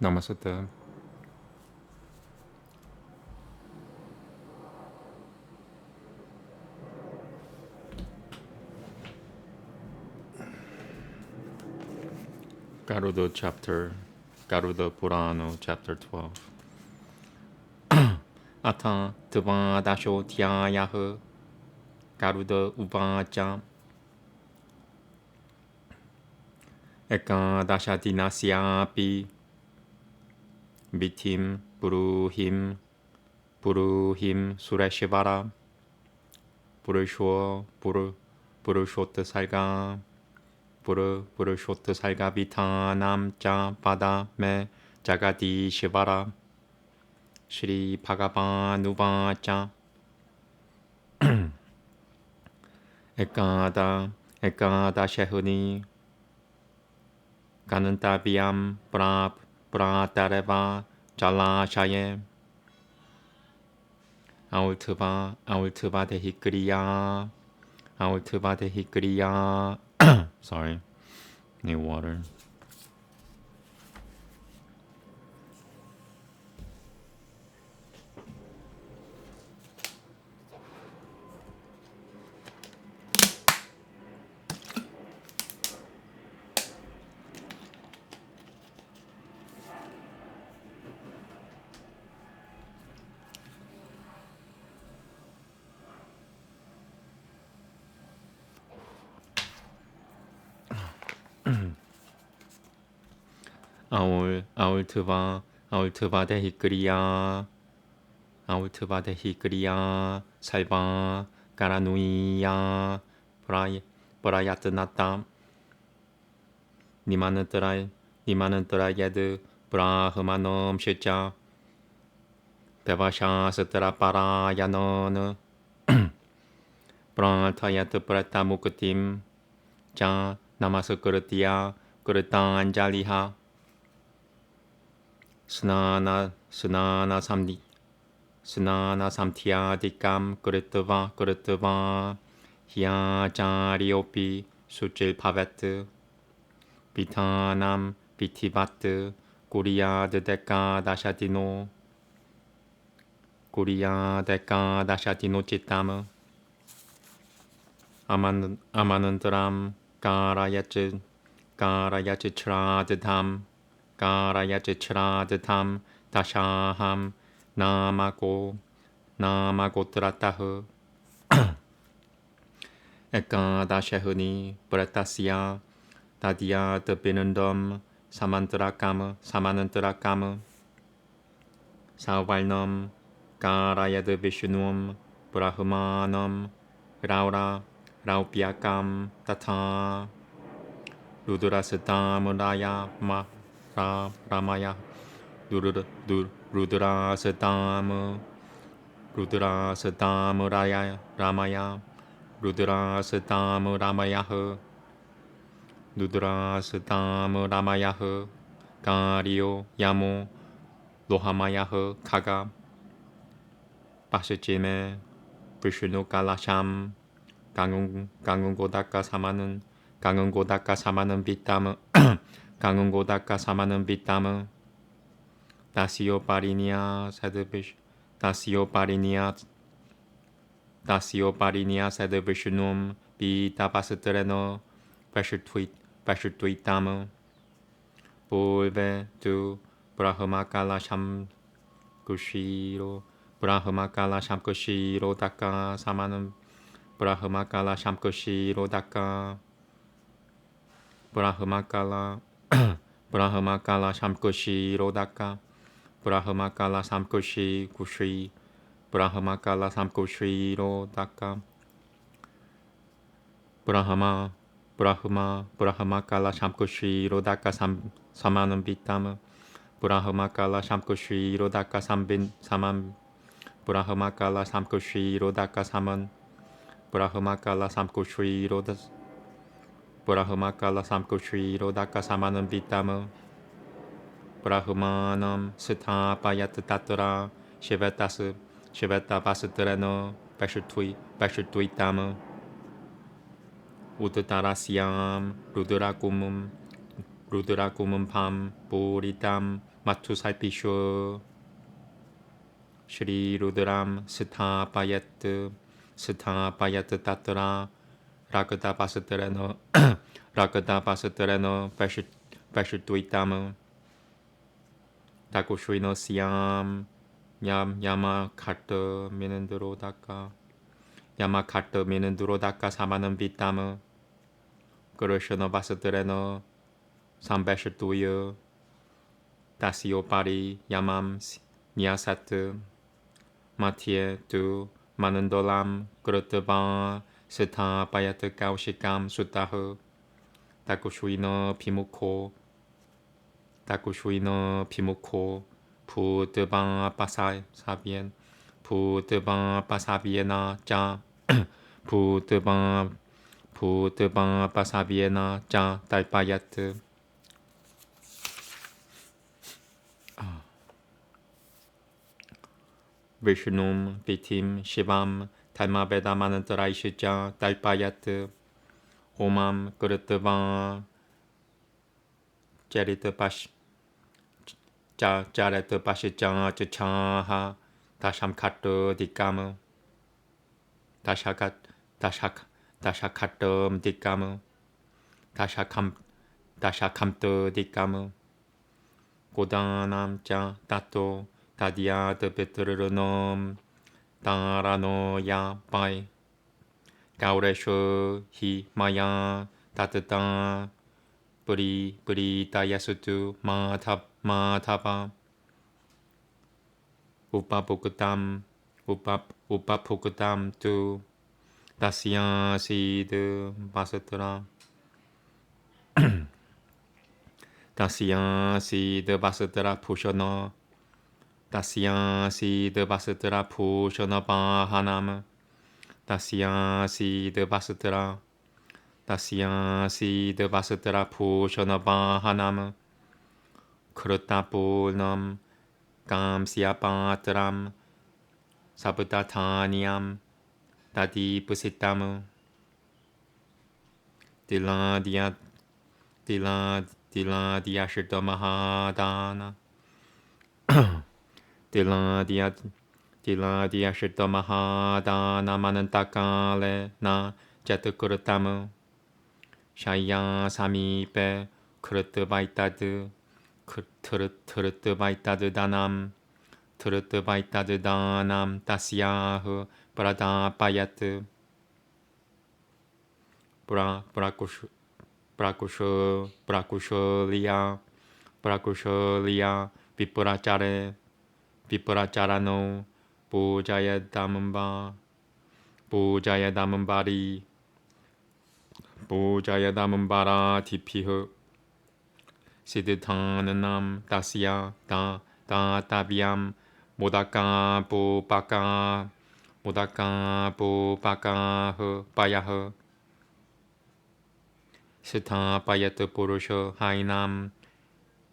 Namaste. Garuda Purana, chapter 12. Ata Tva Dasho Tyayaha Garuda Uvacha Eka Dashatinasyapi Vitim Puruhim Sureshivara Purushota Salga Purushota Salga Vitanam Cha Pada Me Jagati Shivara Shri Bhagavan Ekada Shehuni Kanantabiam Pratareva Jalashayem Aultava de Hikriya Sorry, need water. Aultava de Hikriya Salva Karanuiya Prayatanata Nimanantara Yad Brahmanam Shecha Devasha Satra Parayanon Prantayat Pratamukatim Cha Namasakurtiya Kurtanjaliha Snana Samthyadikam Kurtava Hyajariopi Suchil Pavet Vitanam Vitivat Kuriya Deka Dashatino Chitam Amanantaram Karayach Chradham Tashaham Namagotrataha Ekadashahuni Pratasya Tadyat Binandam Samantarakam Savalnam Karayad Vishnum Brahmanam Raupyakam Tata Rudrasatam Ramaya Rudrasatam Ramaya Rudrasatam Ramayaha Karyo Yamo Lohamayaha Kaga Pashachime Vishnu Kalasham Gangungodaka Samanam Vitam Gangungodaka Samanam Vitam Dasio Parinia said Vishnum Vitapasatreno Vashtuitam Pulve tu Brahmakala Shamkushiro Daka Samanam Brahmakala Shamkushiro Daka Brahmakala Shamkushiro Daka Brahmakala Samkushi Brahmakala Samkushiro Daka Brahmakala Shamkushiro Daka Samanam Vitam Brahmakala Shamkushiro Daka Saman Brahmakala Samkushiro Daka Saman Brahmakala Samkushiro Daka Samanam Vitam Brahmanam Sthapayat Tatra Shiveta Pasatrano Pashutuitam Uttarasyam Rudurakumum Pam Puritam 마투 살피쇼 श्री रुद्राम स्थापयत तत्र rakatapasatereno rakatapasatereno pashituitam takushuino siam yam yamakata minendurodaka yamakata minendurodaka 사마는 비땀 그러셔너 바스들에너 삼배시두여 다시오파리 야맘 니아사트 마티에 두 마는돌람 그르트바 스타 바야트 가우시감 수타흐 다쿠슈이너 비무코 부드바 바사비엔 부드바 바사비에나 자 부드바 바사비에나 자 달바야트 Vishnum Pitim Shivam Talmabedamanantaraishija Talpayat Omam Kurutava Jaritapash Jaratapashija Chachaha Tashamkato Dikamu Tashakatum Dikamu Tashakamto Dikamu Godanam Cha Tato Tadia de Petrunom Tarano Ya Pai Gauresho Hi Maya Tatata Puri Tayasutu Matapa Upapukutam Tu Tasya Sid Basatra Tasya Sid Basatra Pushana Tasya Sid Basatra Pushana Bahanam Tasya Sid Basatra Pushana Bahanam Krutapurnam Kam Siapatram Sabutataniam Tadi Pusitam Dila Shirta Mahadana Dila Shirta Mahadana Manantakale Na Jatakuratamu Shaya Samipe Kurutvaitadu Turutvaitadu Danam Turutvaitadu Danam Tasyahu Pradapayatu Prakusholia Vipuracharano Pujaya Damambara Tipihu Siddhananam Tasya Tavyam Modaka Pupaka Payahu Sita Payat Purusha Hainam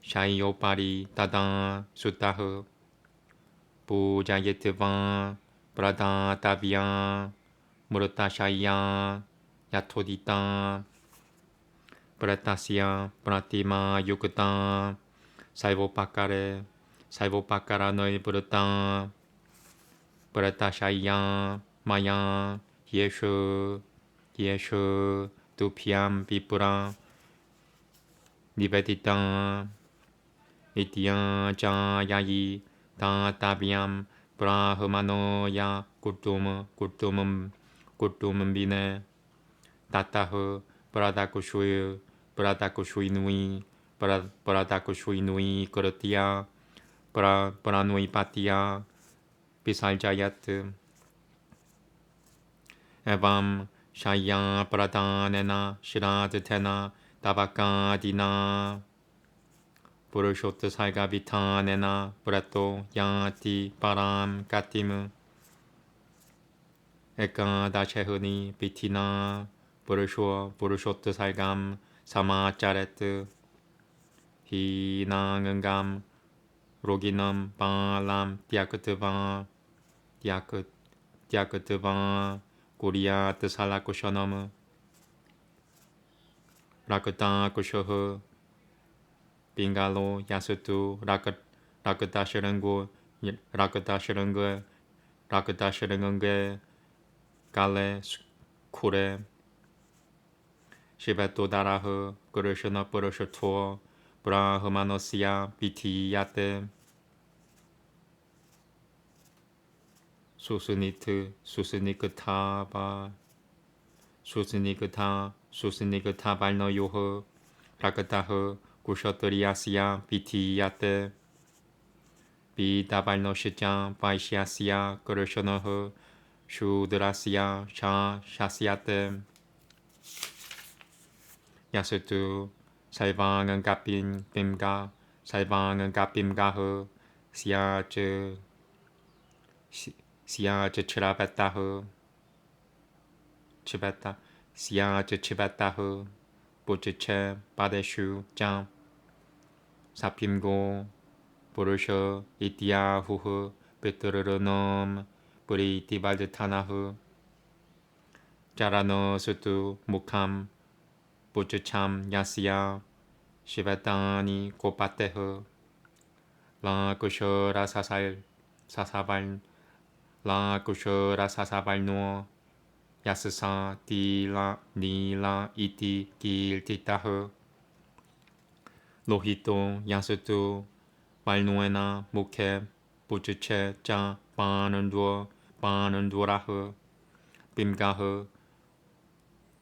Shayopari Tada Sutahu Pujayetva Prada Tavya Murtashaya Yatodita Pratasya Pratima Yukta Saivopakara Noi Purta Pratashaya Maya Yeshu Tupyam Vipura Nivedita Nitya Jayayi Tatavyam Brahmanoya Kutumum Bine Tatahu Pradakushui Nui Kurutya Pranui Patya Pisaljayat Evam Shaya Pradanena Shiradtena Tavakadina Purushota Saiga Vitanena Prato Yati Param Katimu Eka Dachehuni Vitina Purushota Saigam Samacharet Hinangam Roginam Balam Tyakatva Kuriya Tasalakushanam Rakata Kushohu 빙갈로 야수투 라크다시른고 라크다시른게 라크다시른게 갈레 쿠레 시베토 다라흐 그르시나 뿌르시투어 브라흐마노시아 비티야테 수스니크타바 수스니크타 발노요흐 라크타흐 구셔트리아시아 비티야테 비다발노시장 바이시아시아 그르셔너흐 슈드라시아 샤시아테 야스투 살방은 까빈 빔가 살방은 까빔가흐 시아즈 치라베타흐 치베타 시아즈 치베타흐 보츠체 바데슈 짱 사핌고 보르셔 이티아후흐 베트르르놈 브리티발드타나흐 짜라노스투 무캄 보츠참 야시아 시베타니 고파테흐 라쿠셔라 사사발 라쿠셔라 사사발누어 야스사 니라 이티 길티타흐 로히토 야스투 발누에나 모케 보츠체 짜 바는두라흐 빔가흐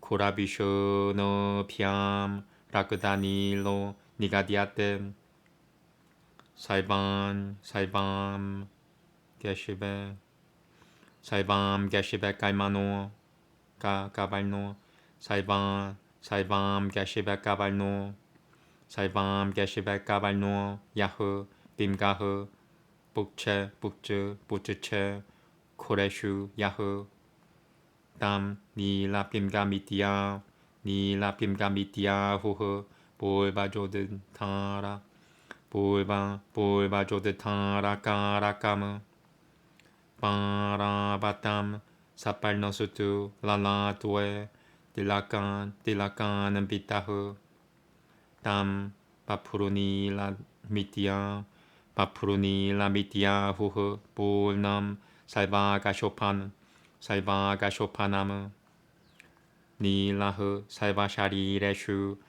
코라비쇼노 피암 라크다닐로 니가디아테 살밤 게시베 깔마노 까발노 살밤 게시베 까발노 살밤 게시베 까발노 야흐 빔가흐 북츠체 코레슈 야흐 땀 니라 빔가미티아 후흐 볼바조든 타라 볼바조드 타라 까라까무 바라바땀 사팔노수투 랄라투에 딜라칸은 비타흐 땀 바푸루니 라미티아 후흐 볼남 살바가쇼파나무 니라흐 살바샤리레슈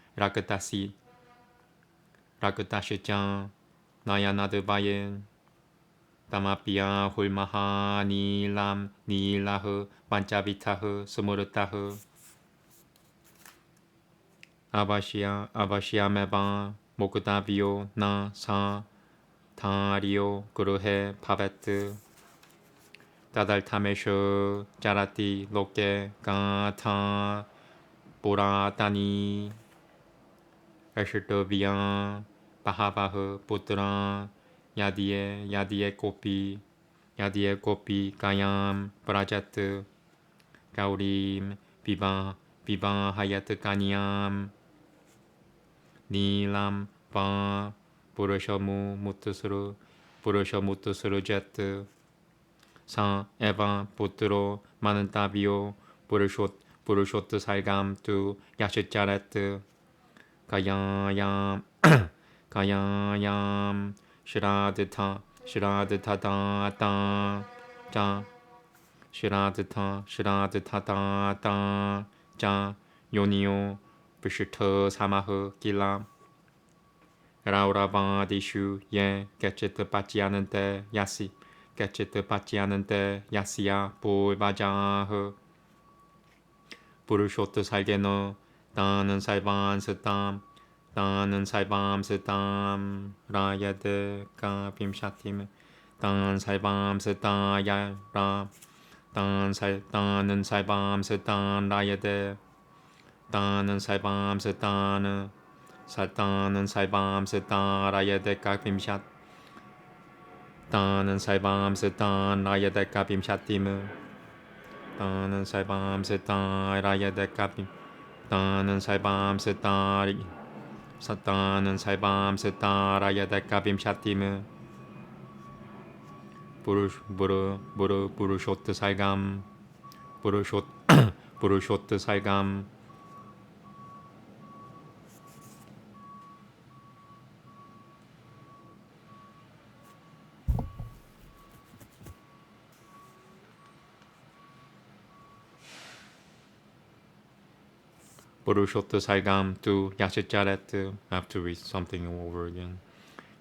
라크타시짱 나야나드바옌 다마피아 훌마하 니라흐 반짜비타흐 스무르타흐 아바시아 메바 모크다비오 나사 타리오 그르헤 파베트 따달타메쇼 짜라티 로케 가타 보라타니 에슈토비아 바하바흐 부트라 야디에 코피 가얌 브라자트 가우림 비바 하야트 까니암 니람 바 부르셔무 무트스루 제트 사 에바 부트로 마는 타비오 부르쇼트 살감 두 야시짜레트 가야얌 시라드타다다 자 시라드타다다 자 요니오 부슈터 사마흐 길라 라우라바디슈 예 게체트 받지 않은데 야시야 볼바자흐 부르쇼트 살게너 나는 살밤스탐 라야데 까빔샤팀 단 살밤스타야라 나는 살밤스탄 라야데 나는 살밤스탄 라야데 까빔샷 나는 살밤스탄 라야데 까빔샤팀 나는 살밤스탄 라야데 까빔 나는 살밤스탄 사탄은 살밤스탄 라야데 까빔샤팀 부르쇼트 살감 부르쇼트 살감 Purushotta Saigam tu Yashacharet. I have to read something over again.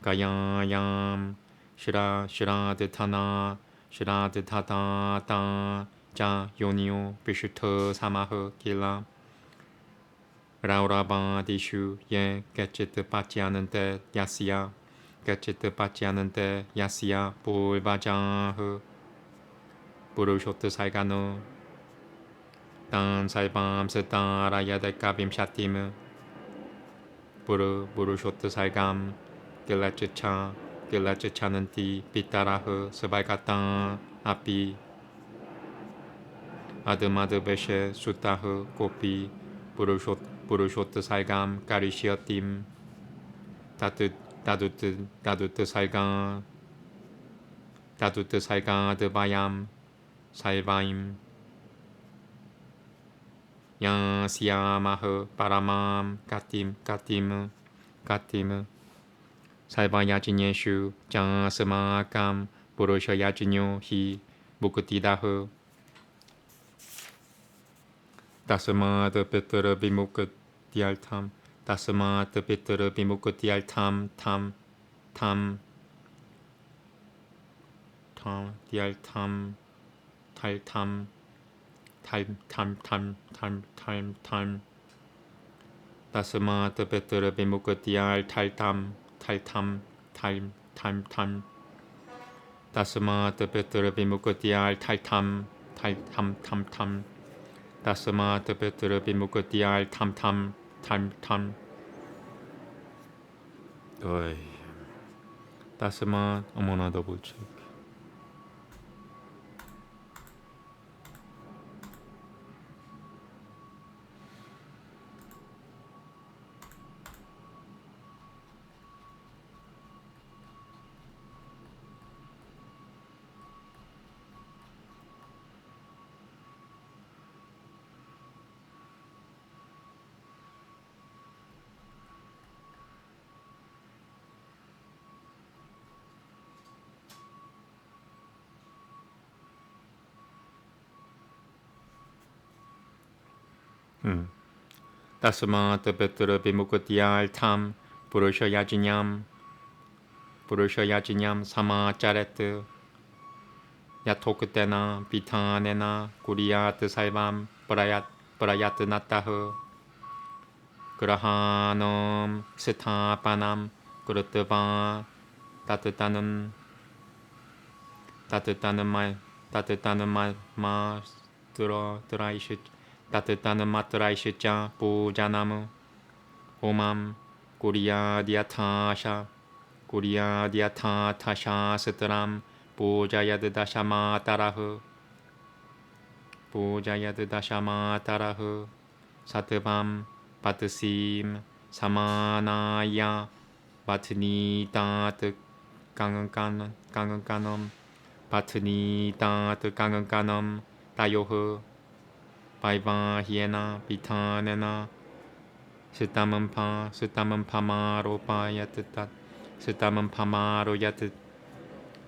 Gayayam Shira Shira de Tana Shira de Tata Ta Ja Yonio Vishuddha Samaha Kila Rauraba Dishu Ye Gachit Patyanante Yasya Gachit Patyanante Yasya Pulvajah Purushotta Saigano Dan Saibam Setan Rayada Kabim Shatim Purushotta Saigam Gelachacha Gelachachananti Pitaraha Sabagatan Api Adamada Beshe Sutaha Kopi Purushotta Saigam Karishiatim Dadut Saigan Debayam Saivaim Yang Siamaha Paramam Katim Saiba Yajinyeshu Jan Samakam Purusha Yajinyo Hi Bukutidaha Dasama de Petra Bimukatialtam Dasama de Petra Bimukatialtam Tam Dialtam Taltam Time Dasama de Petra Bimukatial Taltam Time Dasama de Petra Bimukatial Taltam Dasama de Petra Bimukatial Tam 어이, Dasama 어머나 더블 체크. Dasama de Petra Bimukatial Tam Purusha Yajinyam Sama Charet Yatokutena Pitanena Kuriyat Saivam Parayat Nataha Grahanam Setapanam Gurutava Tatatanam Matraishcha Pujanam Omam Kuriya Diatasha Sataram Pujayad Dashamataraha Satavam Patasim Samanaya Vatni Tat Gangankanam Patni Tat Gangankanam Tayoha Paiva Hiena Pitanena Sitamam Pamaro Payatat Sitamam Pamaro Yat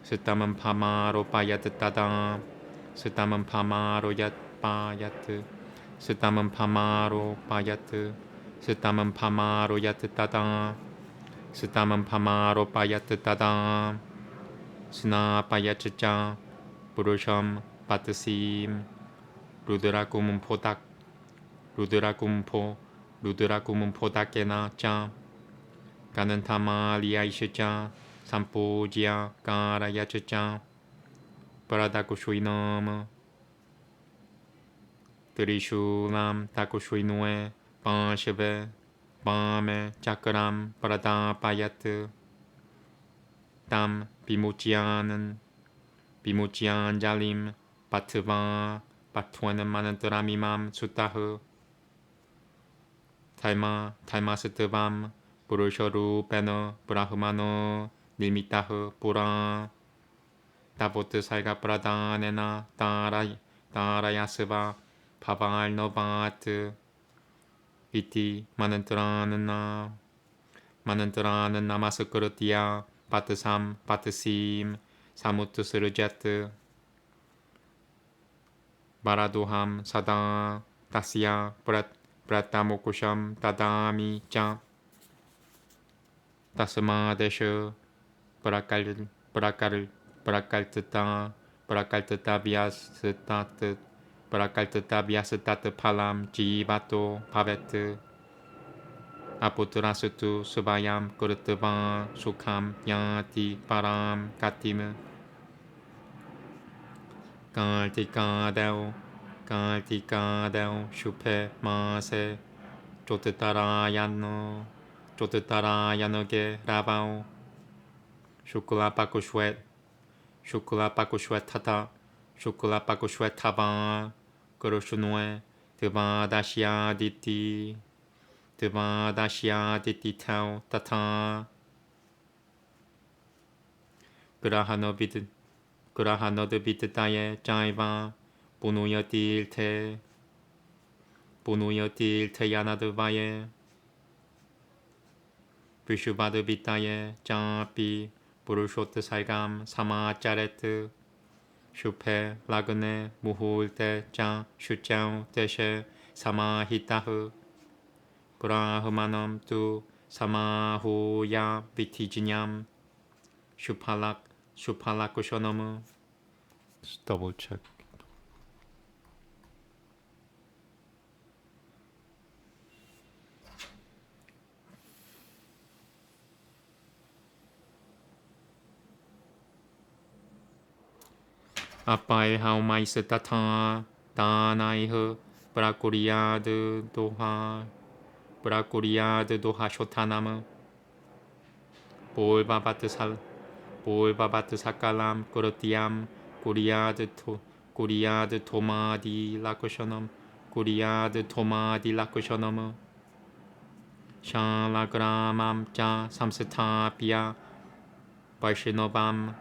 Sitamam Pamaro Payatada Sitamam Pamaro Yat Payat Sitamam Pamaro Payat Sitamam Pamaro Yat Tada Sitamam Pamaro Payat Tada Sna Payachacha Purusham Patasim Rudrakumum Podak Rudrakumum Podakena Cha Ganantama Liaishacha Sampojia Karayachacha Paradakushuinam Trishulam Takushuinue Panshave Pame Chakram Paradapayat Tam Bimuchian Jalim Patva Patwana Manantaramimam Sutaha Taima Satavam Purusharu Pena Brahmano Nilmitaha Pura Tavot Saiga Pradanena Tarayasava Paval Novat Iti Manantarana Masakuratiya Patasim Samutusarujat Baraduham Sada Tasya Pratamokusham tadami cha Tasmadesha Prakaltata Prakaltata Palam Jivato Pavet Aputurasutu Subayam Kurutava Sukham Yati Param Katim Kaltikadel Shupe Mase Jotitarayanoge Rabao Shukula Tata Shukula Taba Kurushunue Devadashya Diti Tau Tata Grahanodviditaye Jaiva Bunuyatil Yanadvaye Vishubhadvitaye Japi Purushot Saigam Samacharet Shupe Lagune Muhulte Jan Shuchao Deshe Samahitahu Brahmanam Tu Samahuya Vitijinyam Shupalakushonamu. Just double check. Apai haumai setata danaihe Brakuria de Doha Shotanam Bolbabat Sakalam Kurutiam Kuria de Toma di Lakushanam Kuria de Toma di Lakushanam Shalagramam Cha Samsitapia Vaishnobam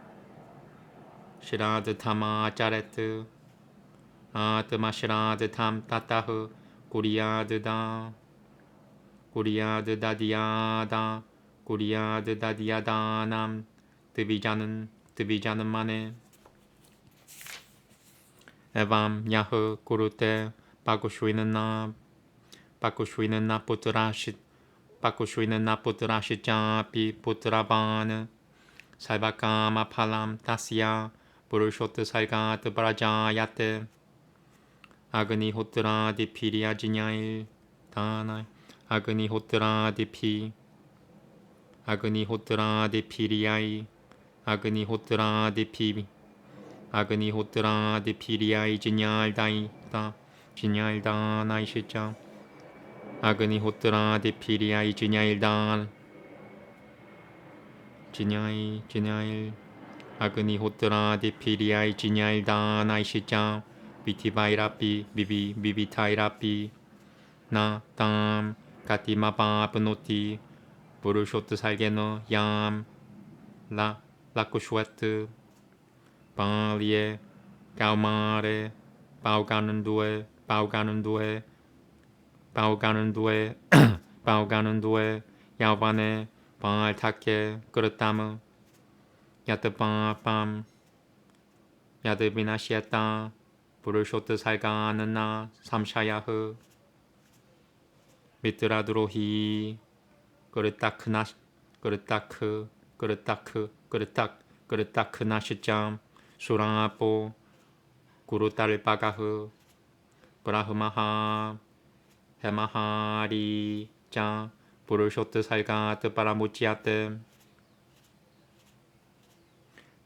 Shirad Tama Charet Atma Shirad Tam Tatahu Kuria de Dadiada Kuria de Dadiadanam Divijanam Mane Evam Yahu Kurute Pakushwinana Putrashit Japi Putraban Saibakama Palam Tasya Purushot Saigat Brajayate Agni Hotra di Piria Jinyail Tanai Agni Hotra di Piriai Agni Hotra di Piriai Jinyal Dai Jinyal Danai Shicha Agni Hotra di Piriai Jinyal Dan Jinyal Agni Hotra di Piriai Jinyal Danai Shicha Vitivairapi Vivitairapi Na Tam Katimapa Penoti Purushot Salgeno Yam Lakushwet Banlie Gaumare Bauganundue Yavane Baltake Kurutamu Yatapam Yadabinashieta Purushot Salganana Samshayahu Mitradrohi Gurtaknashijam Surapo Gurutal Bagahu Brahmaha Hemahari Jan Purushot Salgat Paramuchiate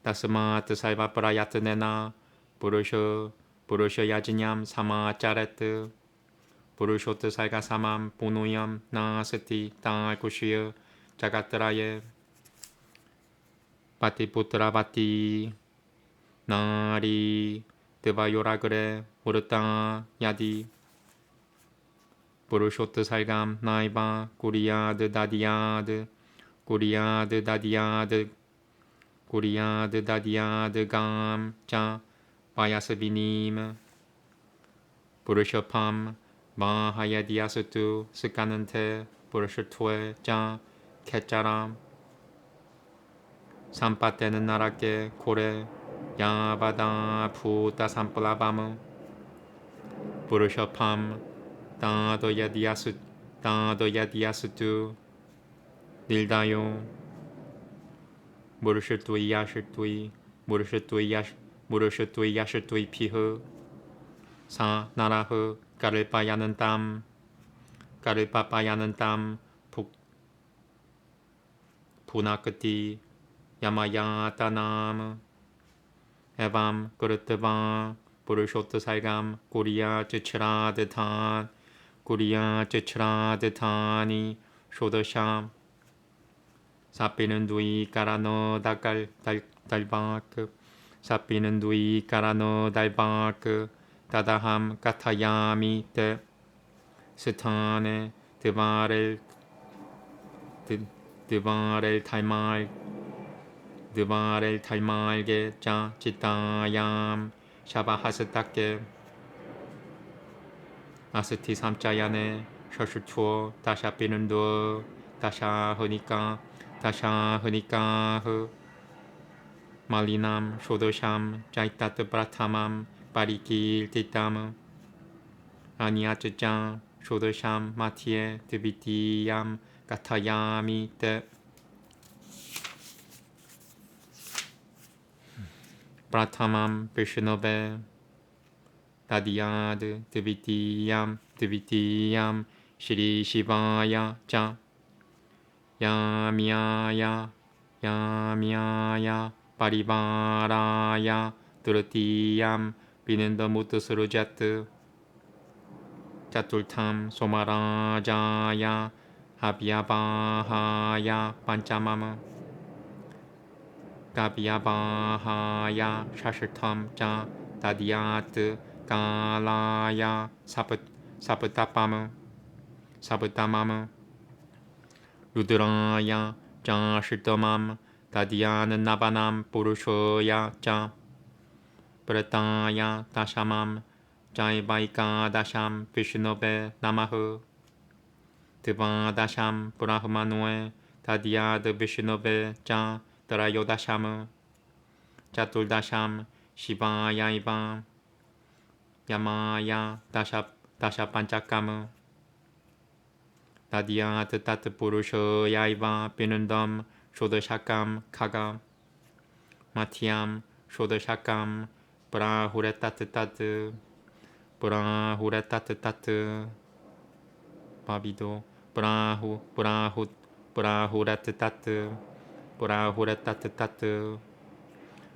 Tasmat Saiva Prayatanena Purusha Yajinyam Samacharet Purushot Saiga Samam Punuyam Nasati Takushya Jagatraye Patiputravati Nari Devayoragre Murta Yadi Purushot Saigam Naiba Kuriad Dadiad Gam Cha Vayasavinim Purushapam Mahayadiasatu Sukanante Purushatwe Cha Kecharam Sampaten Narake Kore Yavada Puta Sampalavamu Purushapam 다도야디야스투 닐다요 무르슈투이야슈투이 무르슈투이야슈투이 피흐 사 나라흐 까를빠야는 땀 까를빠빠야는 땀 부나크티 야마야타남 에밤 그르트밤 부르쇼트 살감 구리야 쯔츠라드탄 구리야 쯔츠라드탄이 쇼더샴 사피는 두이 까라노 달바크 사피는 두이 까라노 달바크 다다함 까타야미 테 스탄에 드바렐 탈말게 자 지타얌 샤바하스타케 아스티 삼자야네 셔슈투어 다샤피는도 다샤흐니까 흐 말리남 쇼도샴 자이타트 브라타맘 바리길 티탐 아니아츠짱 쇼도샴 마티에 드비티얌 가타야미 테 브라타맘 비슈노베 다디아드 드비티얌 시리시바야 짱 야미야야 파리바라야 드르티얌 비는더 무트스루자트 자툴탐 소마라자야 하비야바하야 반짜마마 가비야바하야 샤실탐 자 다디아트 갈라야 사브타마무 루드라야 자 실더맘 다디아는 나바남 부르쇼야 자 브레타야 다샤맘 자이바이카 다샴 비슈노베 나마흐 드바다샴 브라흐마노에 다디아드 비슈노베 자 드라요다샴 자툴다샴 시바야이바 야마야 다샤 반짝감 다디아드 따트 부르쇼야이바 비는덤 쇼드샤감 카가 마티암 쇼드샤감 브라후레따트 바비도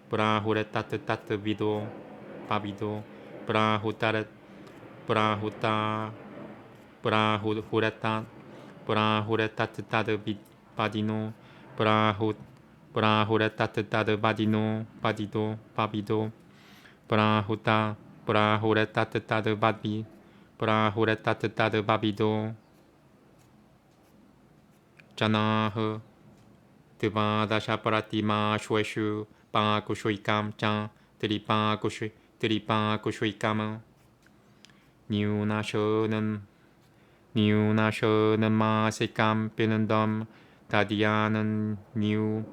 브라후레따트 비도 바비도 브라후레따트 바디노 브라후레따트 바디노 바디도 바비도 브라후레따트 바비도 자나흐 드바다샤파라티마 슈에슈 바쿠쇼이감 짱 드리바쿠쇼이감 니우나쇼는 마세감 빼는덤 다디아는 니우나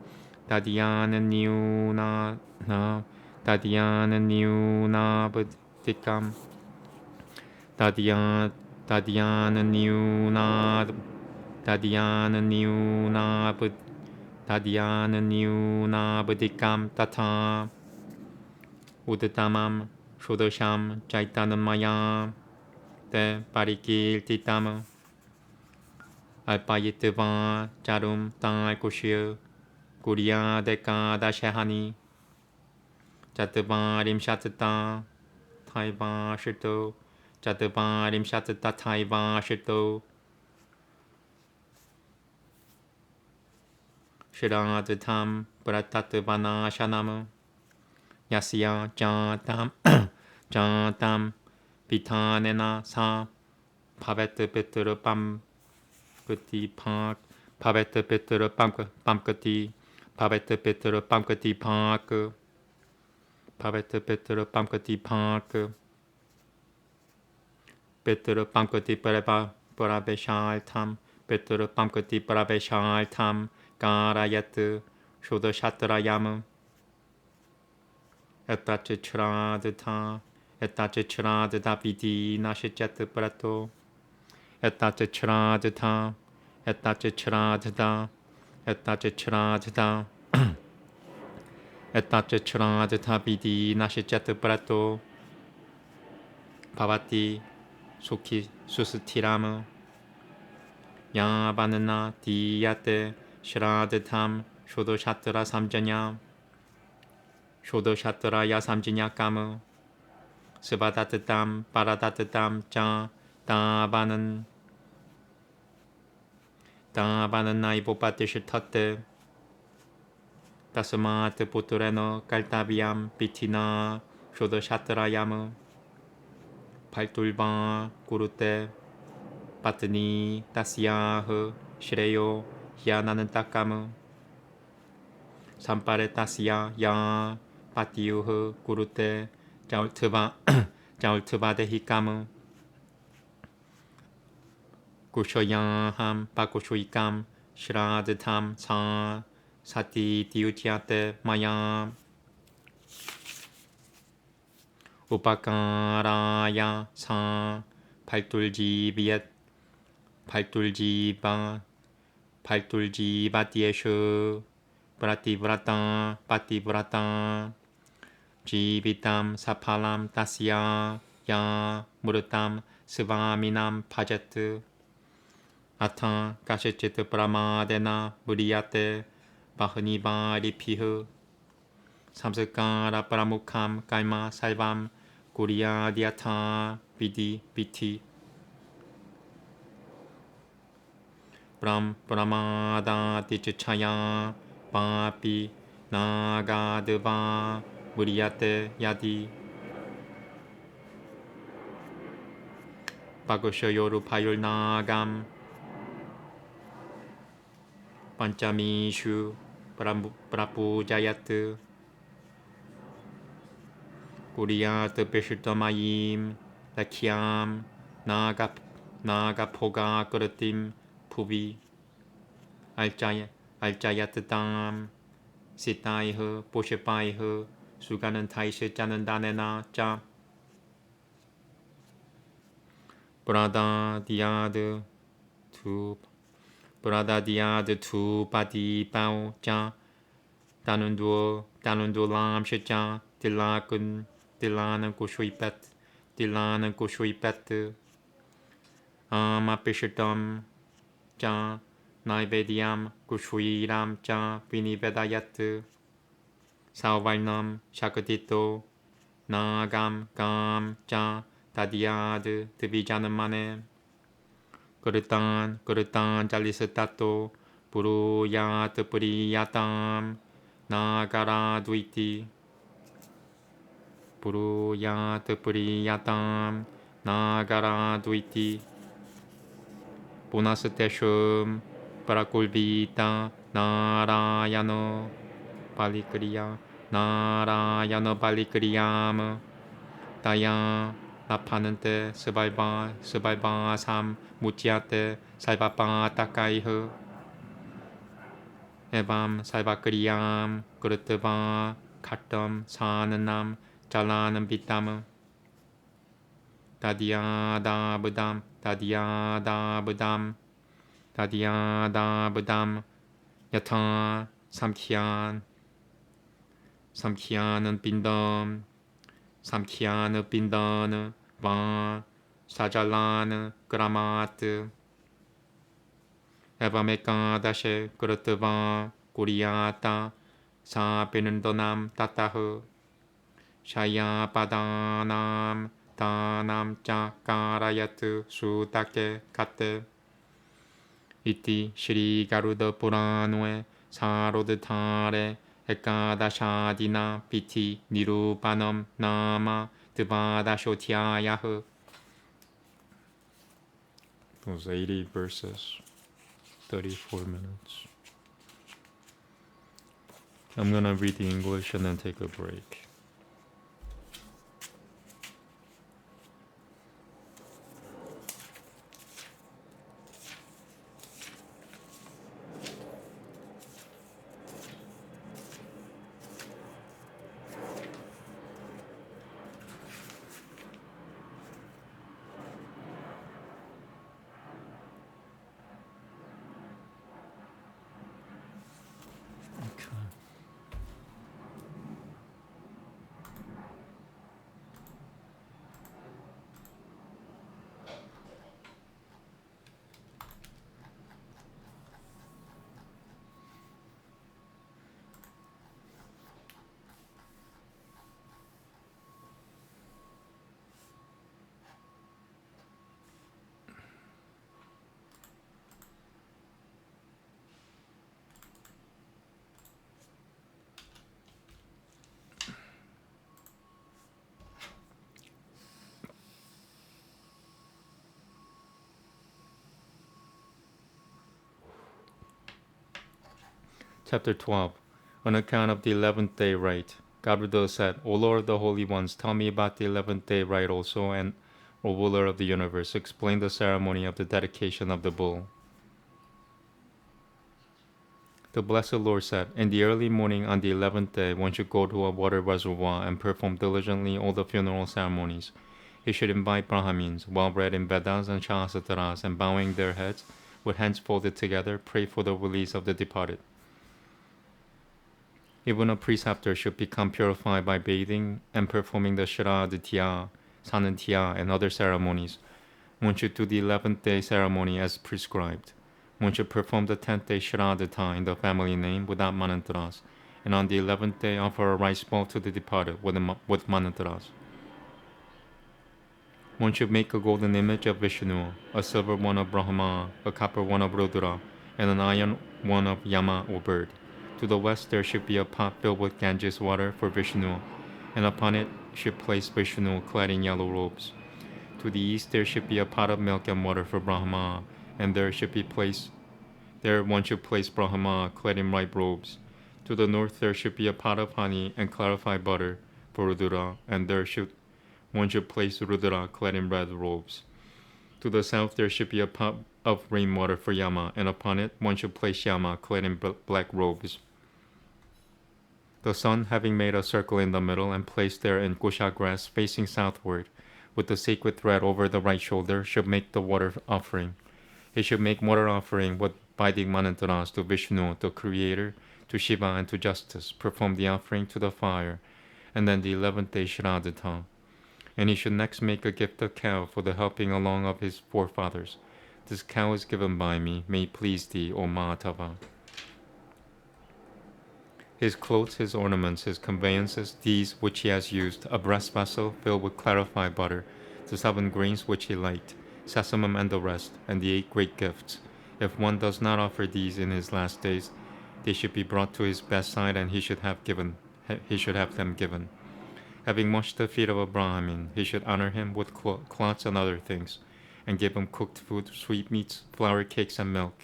버티감 다디아는 니우나 버티감 따타 우드따맘 쇼더샴 자이타는 마야 때 바리길 티땀 알파이트바 자룸 땅알코시으 구리야 데카 다샤하니 자트바 림샤트타 타이바 실도 자트바 림샤트타 타이바 실도 시라드탐 브라타트바나 샤나무 야시야 자탐 비타네나 사 파베트 베트르 빰 끝이 팍 파베트 베트르 빰 끝이 파베트 베트르 빰 끝이 팍 파베트 베트르 빰 끝이 팍 베트르 빰 끝이 브라베샬탐 베트르 빰 끝이 브라베샬탐 가라야트 쇼더샤트라야무 에타츠츠라드타 에타츠츠라드다 비디 나시자트 브라토 에따쯔츠라드타 에따쯔츠라드다 에따쯔츠라드다 에따쯔츠라드타 비디 나시제트 브라토 바바티 수키 수스티라무 야바느나 디야테 시라드탐 쇼도샤트라 삼저냐 쇼도샤트라 야삼지냐 까무 스바다트땀 빠라다트땀 짜 따바는 나이보바티시 터트 따스마트 보트레노 깔타비암 비티나 쇼도샤트라야무 발둘바 구르테 바트니 따시야흐 시레요 히아나는 따까무 산파레 따시야 야 바티유흐 구르테 자울트바데 히까무 구쇼야함 바구쇼이감 시라드탐 사 사티 디우티아테 마야 우파카라야 사 발둘지비엣 발둘지바티에슈 브라티브라타 바티브라타 지비탐 사팔람 따시야 야 무르탐 스바미남 파제트 아타 가시치트 브라마데나 무리야테 바흐니바 리피흐 삼스카라 브라무캄 깔마 살밤 구리야 디아타 비디 비티 브라마다 디츠차야 바피 나가드바 무리야테 야디 바구쇼요루 파율나감 반짜미슈 브라푸자야트 구리야트 베실터마임 라키암 나가포가 그르팀 푸비 알짜야트담 시타이흐 보셰파이흐 수가는 타이시 짜는 다네나 짜 브라다 디아드 투 바디 바오 짜 따눈두어 람시 짜 딜라는 고쇼이페트 아마피시덤 짜 나이베디암 고쇼이람 짜 비니베다야트 사오발넘 샤크티토 나감 짜 다디아드 드비자는만에 그르탄 잘리스타토 부루야트 프리야탐 나가라 두이티 부루야트 프리야탐 나가라 두이티 보나스테슘 브라콜비타 나라야노 발리크리암 다야 나파는테 스발바 삼 무치아테 살바파 타카이흐 에밤 살바크리암 그르트바 카텀 사는 남 잘라는 비탐 다디아다브담 야타 삼키안은 빈덤 삼키안의 빈덤 바 사잘라는 그라마트 에바메카다셰 그르트바 구리아타 사베는도남 따따흐 샤야바다남 다남 짜까라야트 수다케 카테 이티 시리가루드 보라노에 사로드타레 에카다샤디나 비티 니루바넘 나마 드바다쇼티아야흐. Those 80 verses, 34 minutes. I'm gonna read the English and then take a break. Chapter 12. On account of the 11th day rite, Garuda said, O Lord of the Holy Ones, tell me about the 11th day rite also, and O ruler of the universe, explain the ceremony of the dedication of the bull. The Blessed Lord said, in the early morning on the 11th day, one should go to a water reservoir and perform diligently all the funeral ceremonies. He should invite Brahmins, well read in Vedas and Shastras, and bowing their heads, with hands folded together, pray for the release of the departed. Even a preceptor should become purified by bathing and performing the Shraddha, Sanantya, and other ceremonies. One should do the 11th day ceremony as prescribed. One should perform the 10th day Shraddha in the family name without manantras, and on the 11th day offer a rice bowl to the departed with manantras. One should make a golden image of Vishnu, a silver one of Brahma, a copper one of Rudra, and an iron one of Yama or bird. To the west there should be a pot filled with Ganges water for Vishnu, and upon it should place Vishnu clad in yellow robes. To the east there should be a pot of milk and water for Brahma, and there one should place Brahma clad in white robes. To the north there should be a pot of honey and clarified butter for Rudra, and one should place Rudra clad in red robes. To the south there should be a pot of rainwater for Yama, and upon it one should place Yama clad in black robes. The sun, having made a circle in the middle and placed there in kusha grass facing southward, with the sacred thread over the right shoulder, should make the water offering. He should make water offering with binding manantras to Vishnu, the Creator, to Shiva, and to Justice, perform the offering to the fire, and then the 11th day Shraddha. And he should next make a gift of cow for the helping along of his forefathers. This cow is given by me, may it please thee, O Mahatava. His clothes, his ornaments, his conveyances, these which he has used, a brass vessel filled with clarified butter, the 7 grains which he liked, sesamum and the rest, and the 8 great gifts. If one does not offer these in his last days, they should be brought to his bedside, and he should have them given. Having washed the feet of a Brahmin, he should honor him with cloths and other things, and give him cooked food, sweetmeats, flour cakes, and milk.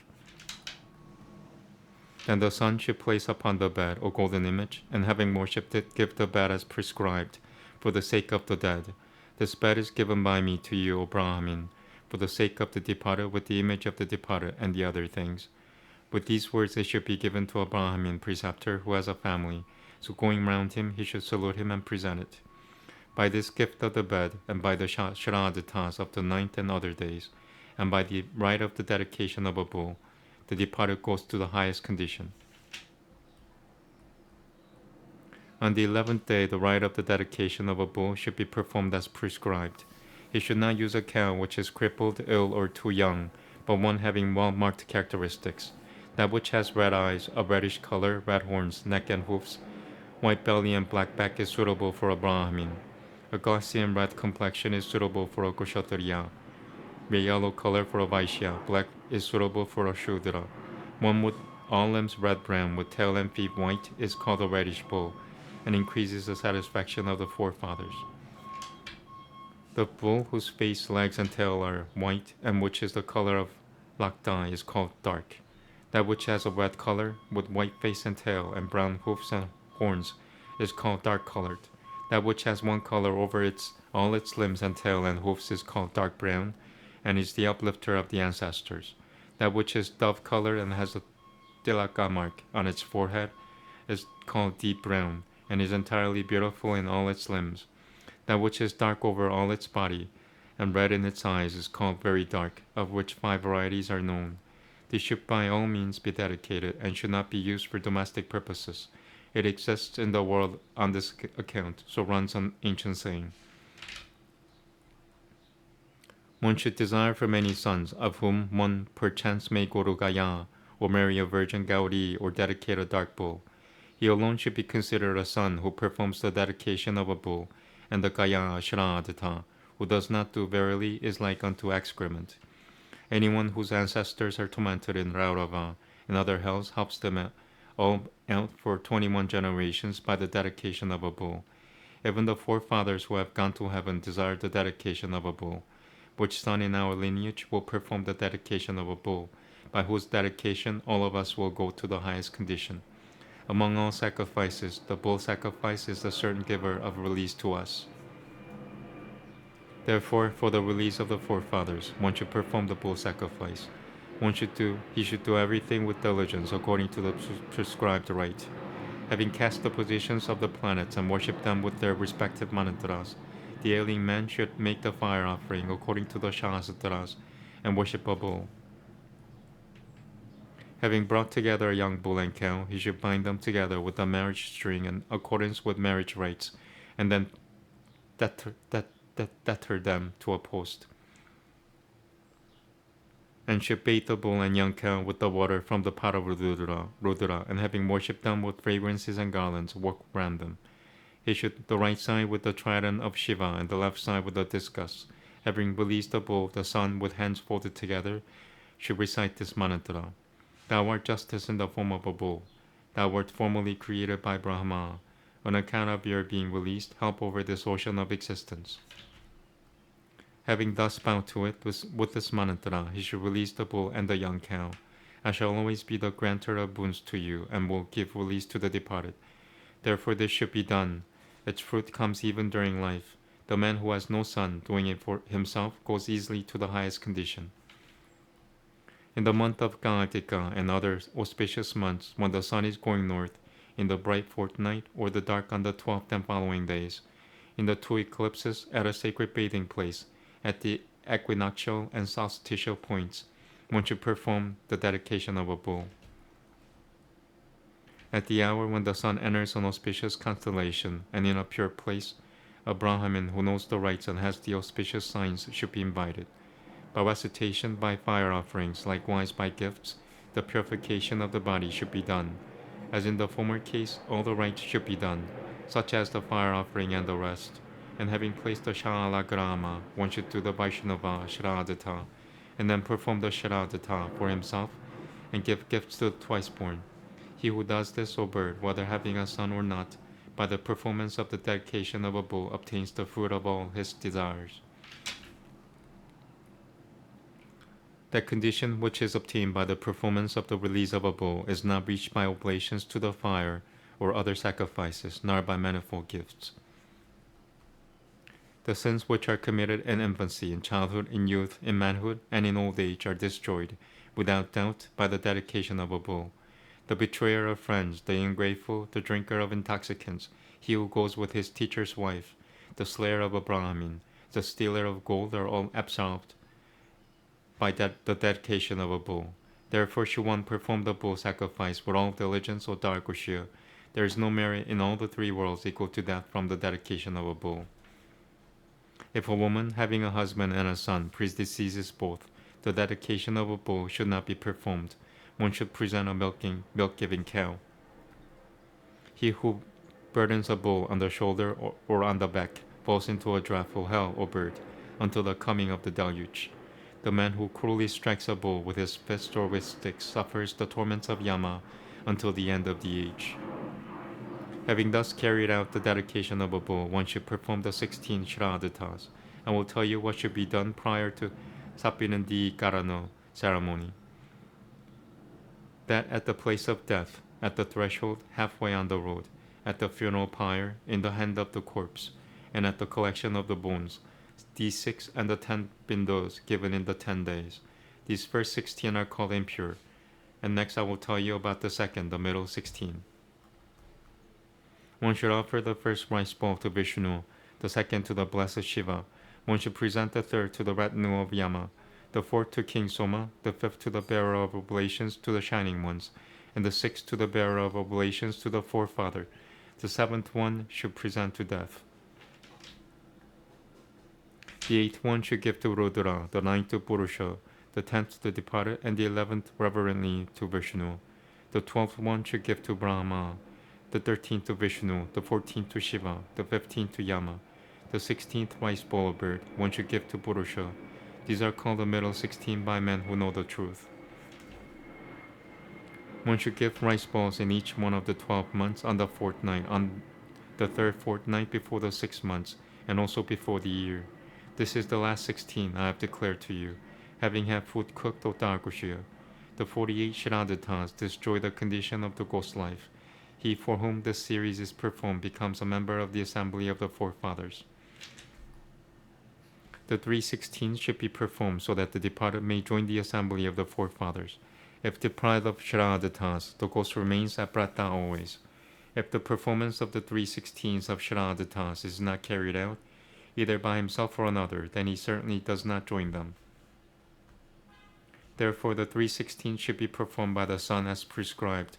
Then the son should place upon the bed a golden image, and having worshipped it, give the bed as prescribed, for the sake of the dead. This bed is given by me to you, O Brahmin, for the sake of the departed, with the image of the departed and the other things. With these words it should be given to a Brahmin preceptor who has a family, so going round him he should salute him and present it. By this gift of the bed, and by the Shraddhas of the 9th and other days, and by the rite of the dedication of a bull, the departed goes to the highest condition. On the 11th day, the rite of the dedication of a bull should be performed as prescribed. He should not use a cow which is crippled, ill, or too young, but one having well-marked characteristics. That which has red eyes, a reddish color, red horns, neck and hoofs, white belly and black back is suitable for a Brahmin. A glossy and red complexion is suitable for a Kshatriya. A yellow color for a Vaishya, black is suitable for a Shudra. One with all limbs red-brown, with tail and feet white, is called a reddish bull, and increases the satisfaction of the forefathers. The bull whose face, legs, and tail are white, and which is the color of Lakta, is called dark. That which has a red color, with white face and tail, and brown hoofs and horns, is called dark-colored. That which has one color over all its limbs and tail and hoofs is called dark brown, and is the uplifter of the ancestors. That which is dove color and has a tilaka mark on its forehead is called deep brown, and is entirely beautiful in all its limbs. That which is dark over all its body, and red in its eyes is called very dark, of which 5 varieties are known. They should by all means be dedicated, and should not be used for domestic purposes. It exists in the world on this account, so runs an ancient saying. One should desire for many sons, of whom one perchance may go to Gaya, or marry a virgin Gauri, or dedicate a dark bull. He alone should be considered a son who performs the dedication of a bull, and the Gaya Shraddha, who does not do verily, is like unto excrement. Anyone whose ancestors are tormented in Raurava and other hells helps them all out for 21 generations by the dedication of a bull. Even the forefathers who have gone to heaven desire the dedication of a bull. Which son in our lineage will perform the dedication of a bull, by whose dedication all of us will go to the highest condition. Among all sacrifices, the bull sacrifice is the certain giver of release to us. Therefore, for the release of the forefathers, one should perform the bull sacrifice. He should do everything with diligence according to the prescribed rite. Having cast the positions of the planets and worshipped them with their respective mantras, the ailing man should make the fire offering according to the Shastras and worship a bull. Having brought together a young bull and cow, he should bind them together with a marriage string in accordance with marriage rites, and then tether them to a post, and should bathe the bull and young cow with the water from the pot of Rudra, and having worshipped them with fragrances and garlands, walk round them. He should the right side with the trident of Shiva and the left side with the discus. Having released the bull, the son, with hands folded together, should recite this mantra. Thou art justice in the form of a bull. Thou wert formerly created by Brahma. On account of your being released, help over this ocean of existence. Having thus bowed to it with this mantra, he should release the bull and the young cow. I shall always be the granter of boons to you, and will give release to the departed. Therefore this should be done. Its fruit comes even during life. The man who has no son, doing it for himself, goes easily to the highest condition. In the month of Kartika and other auspicious months, when the sun is going north, in the bright fortnight, or the dark on the 12th and following days, in the 2 eclipses, at a sacred bathing place, at the equinoctial and solstitial points, one should perform the dedication of a bull. At the hour when the sun enters an auspicious constellation, and in a pure place, a Brahmin who knows the rites and has the auspicious signs should be invited. By recitation, by fire offerings, likewise by gifts, the purification of the body should be done. As in the former case, all the rites should be done, such as the fire offering and the rest. And having placed the Shalagrama, one should do the Vaishnava Shraddha, and then perform the Shraddha for himself, and give gifts to the twice-born. He who does this, O bird, whether having a son or not, by the performance of the dedication of a bull, obtains the fruit of all his desires. That condition which is obtained by the performance of the release of a bull is not reached by oblations to the fire or other sacrifices, nor by manifold gifts. The sins which are committed in infancy, in childhood, in youth, in manhood, and in old age are destroyed, without doubt, by the dedication of a bull. The betrayer of friends, the ungrateful, the drinker of intoxicants, he who goes with his teacher's wife, the slayer of a Brahmin, the stealer of gold are all absolved by the dedication of a bull. Therefore should one perform the bull sacrifice with all diligence, O Darkushya. There is no merit in all the 3 worlds equal to that from the dedication of a bull. If a woman, having a husband and a son, predeceases both, the dedication of a bull should not be performed. One should present a milk-giving cow. He who burdens a bull on the shoulder or on the back falls into a dreadful hell, O bird, until the coming of the deluge. The man who cruelly strikes a bull with his fist or with sticks suffers the torments of Yama until the end of the age. Having thus carried out the dedication of a bull, one should perform the 16 Shraddhas. I will tell you what should be done prior to Sapinandi Karano ceremony. That at the place of death, at the threshold, halfway on the road, at the funeral pyre, in the hand of the corpse, and at the collection of the bones, these 6 and the 10 bindos given in the 10 days. These first 16 are called impure, and next I will tell you about the second, the middle 16. One should offer the first rice bowl to Vishnu, the second to the blessed Shiva. One should present the third to the retinue of Yama, the fourth to King Soma, the fifth to the bearer of oblations to the Shining Ones, and the sixth to the bearer of oblations to the Forefather. The 7th one should present to death. The 8th one should give to Rudra, the 9th to Purusha, the 10th to the departed, and the 11th reverently to Vishnu. The 12th one should give to Brahma, the 13th to Vishnu, the 14th to Shiva, the 15th to Yama. The 16th rice bowl of bird one should give to Purusha. These are called the middle 16 by men who know the truth. One should give rice balls in each one of the 12 months on the fortnight, on the 3rd fortnight before the 6 months, and also before the year. This is the last 16 I have declared to you, having had food cooked, O Darkushya. The 48 Shraddhas destroy the condition of the ghost life. He for whom this series is performed becomes a member of the assembly of the forefathers. The 316 should be performed so that the departed may join the assembly of the forefathers. If deprived of Shraddhatas, the ghost remains at Prata always. If the performance of the 316s of Shraddhatas is not carried out, either by himself or another, then he certainly does not join them. Therefore, the 316 should be performed by the son as prescribed.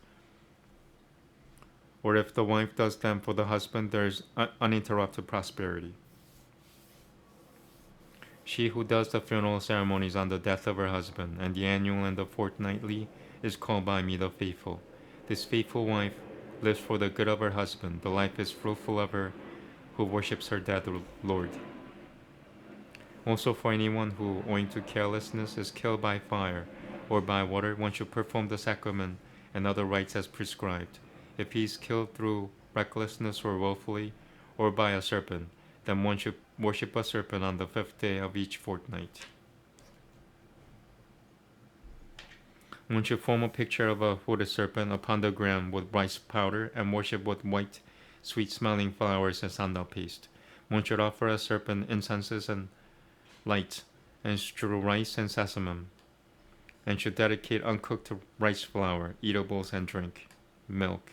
Or if the wife does them for the husband, there is uninterrupted prosperity. She who does the funeral ceremonies on the death of her husband, and the annual and the fortnightly, is called by me the faithful. This faithful wife lives for the good of her husband. The life is fruitful of her who worships her dead Lord. Also, for anyone who, owing to carelessness, is killed by fire or by water, one should perform the sacrament and other rites as prescribed. If he is killed through recklessness or willfully, or by a serpent, then one should worship a serpent on the 5th day of each fortnight. One should form a picture of a hooded serpent upon the ground with rice powder and worship with white, sweet-smelling flowers as sandal paste. One should offer a serpent incenses and light, and strew rice and sesame, and should dedicate uncooked rice flour, eatables, and milk.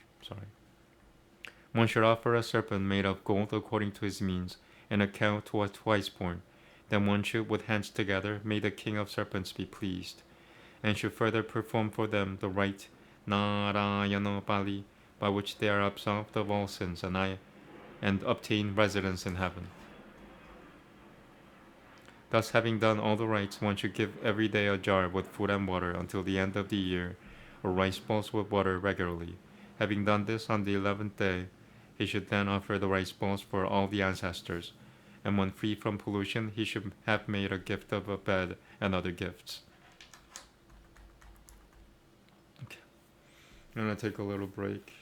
One should offer a serpent made of gold according to his means, and a cow to a twice-born. Then one should, with hands together, may the king of serpents be pleased, and should further perform for them the rite Narayana Bali, by which they are absolved of all sins and obtain residence in heaven. Thus, having done all the rites, one should give every day a jar with food and water until the end of the year, or rice balls with water regularly. Having done this on the 11th day, he should then offer the rice balls for all the ancestors, and when free from pollution, he should have made a gift of a bed and other gifts. Okay. I'm going to take a little break.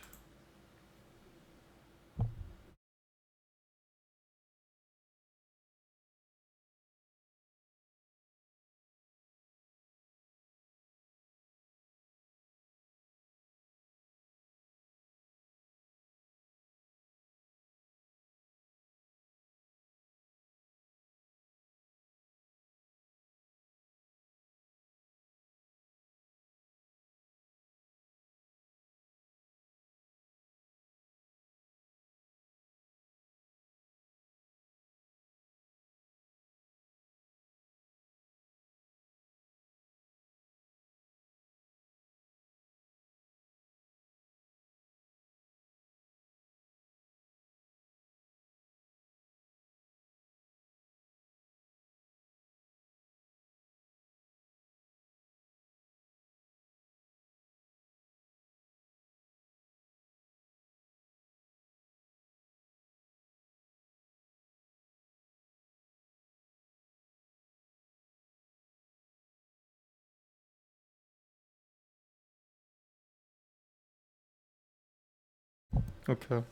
Okay.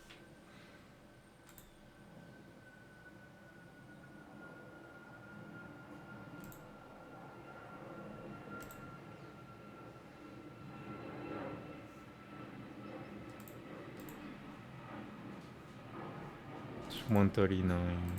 It's 139.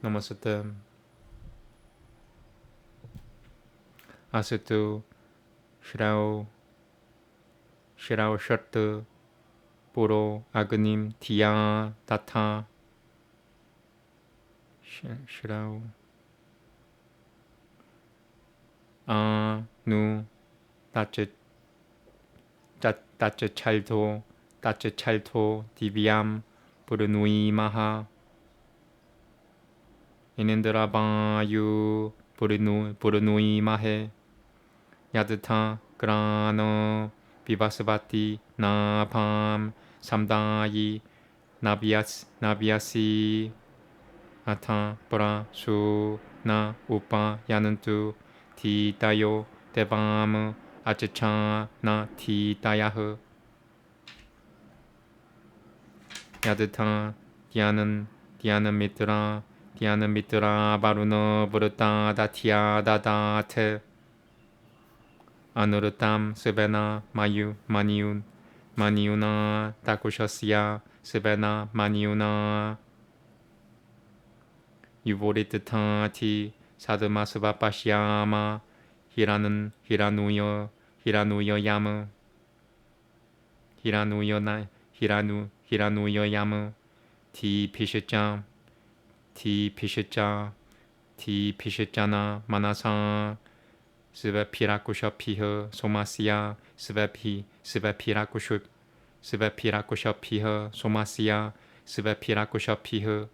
Namaste. Asetu Shirao Shirtu Puro Agnim Tia Tata Shirao Nu Tache Chalto Divyam Purunui Maha Inindrabayu Purunui Mahe Yadata Grano Vivasvati Napam Samdayi Nabiasi Ata Pra Su 나 우빠 야는뚜 디따요 대밤 아츠차 나 디따야흐 야드타 디아는 미트라 바루너 부르타 다티아 다다테 아누르탐 스베나 마니우나 다쿠셔시아 스베나 마니우나 유보리트타티 사드마스바파시아마 히라누여 야무 히라누여 야무 티피시짜나 마나사 스베피라쿠셔피허 소마시아 스베피라쿠셔피허 소마시아 스베피라쿠셔피허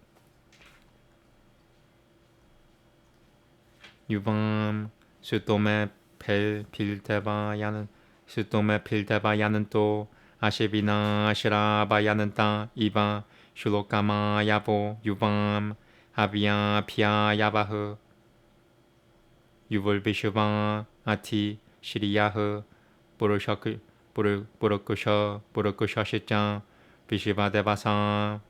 유밤 수도메 필테바야는 또 아시비나 시라바야는 따 이바 슐로카마 야보 유밤 하비야 피야 야바흐 유볼비슈바 아티 시리야흐 부르쿠셔시짱 비시바데바사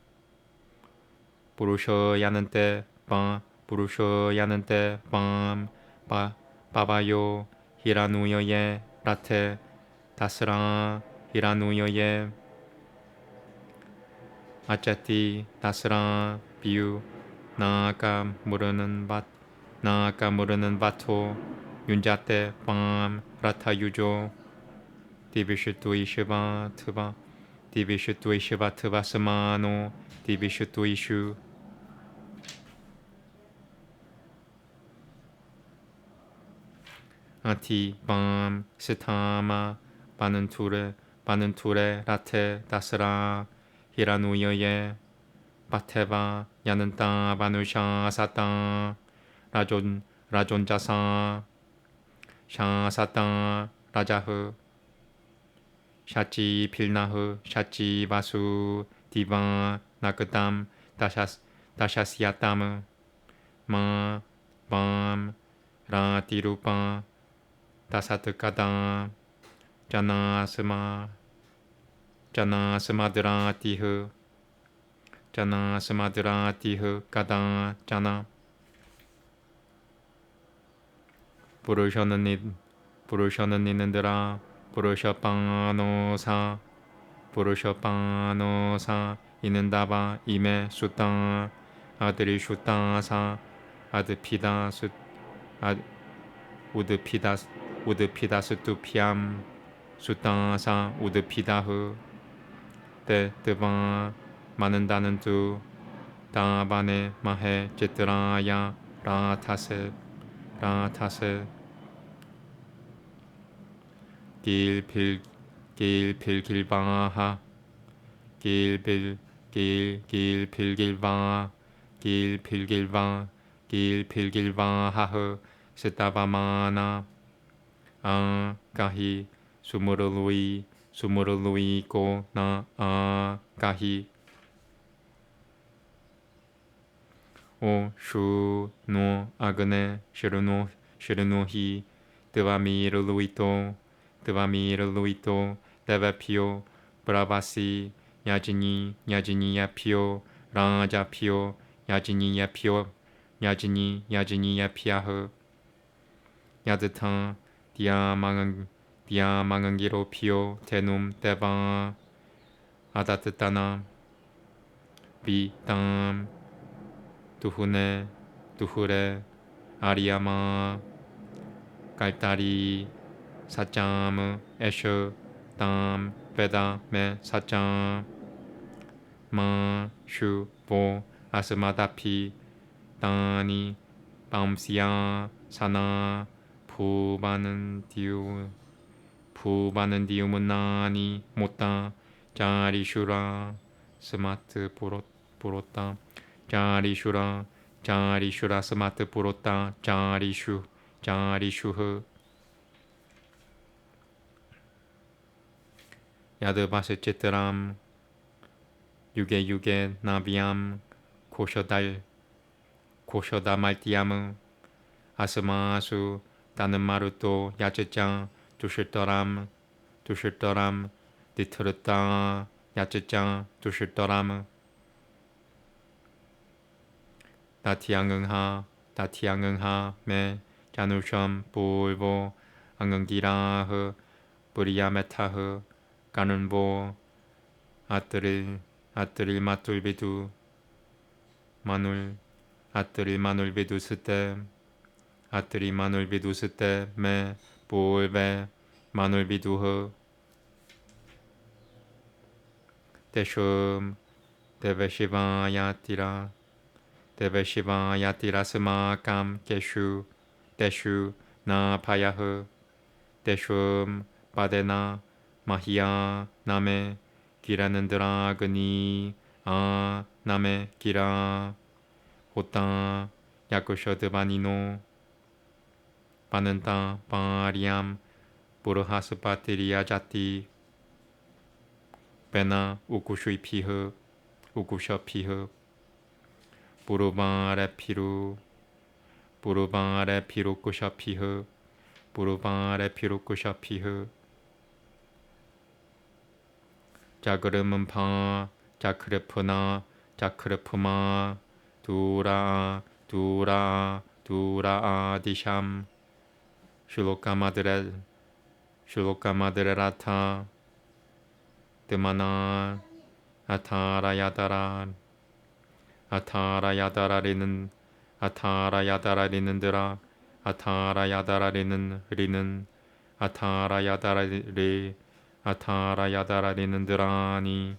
부르셔야는 때 밤 바바요 히라누여예 라테 다스라 히라누여예 아짜티 다스라 비유 나아까 모르는 바토 윤자테 밤 라타 유조 디비슈투이시바 트바스마노 디비슈투이슈 아티 밤 스타마 바는투레 라테 다스라 히라누여예 바테바 야는따 바누샤 사따 라존자사 샤사따 라자흐 샤찌 필나흐 샤찌 바수 디바 나크담 다샤시아땀 마밤 라티루파 다사트카다 자나스마드라티흐 까다 자나 부르셔는 니는들아 부르셔파노사 이는다바 이메 수땅 아들이 슈땅사 우드피다스투피암 수땅사 우드피다흐 때뜨바 많은다는 두 다바네 마헤 제트라야 라타세 길바하 길필길바하흐 스타바마나 가히 수무르루이 고나 가히 오슈노 아그네 시르노히 드바미르루이토 데바피오 브라바시 야지니야피오 라자피오 야지니야피아흐 야드타 디아망은기로 피오 데눔 데바 아다트타나 비담 두후레 아리야마 깔다리 사짬 에셔 담 베다 메 사짬 마슈보 아스마다피 따니 밤시야 사나 부바는 디움은 나니 못다 자리슈라 스마트 부로다 자리슈라 스마트 부로다 자리슈흐 야드바스치트람 유게 나비암 고셔다 말티암 하스마수 다는마루또 야쯔짱 두실더람 디트르땅 야쯔짱 두실더람 다티앙응하 메 자누션 불보 앙응기라흐 브리야메타흐 가는보 아뜨릴 마툴비두 마눌 아뜨릴 마눌비두 스테 아뜨리 마눌비두 스테 메 볼베 마눌비두흐 대숑 데베시바야티라 스마감 대슈 나 파야흐 대숑 바데나 마히야 남에 기라는드라 그니 아 남에 기라 호따 야쿠셔드바니노 바는따 바리암 부르하스파티리아 자티 베나 우쿠슈이피흐 우쿠셔피흐 부르바레 피루 쿠샤피흐 부르바레 피루 쿠샤피흐 자그르문 파 자크르프나 자크르프마 두라 디샴 슐로카마드레라타 드마나 아타라야다라리는 아타라야다라리는드라 아타라야다라리는 아타라야다라리는드라니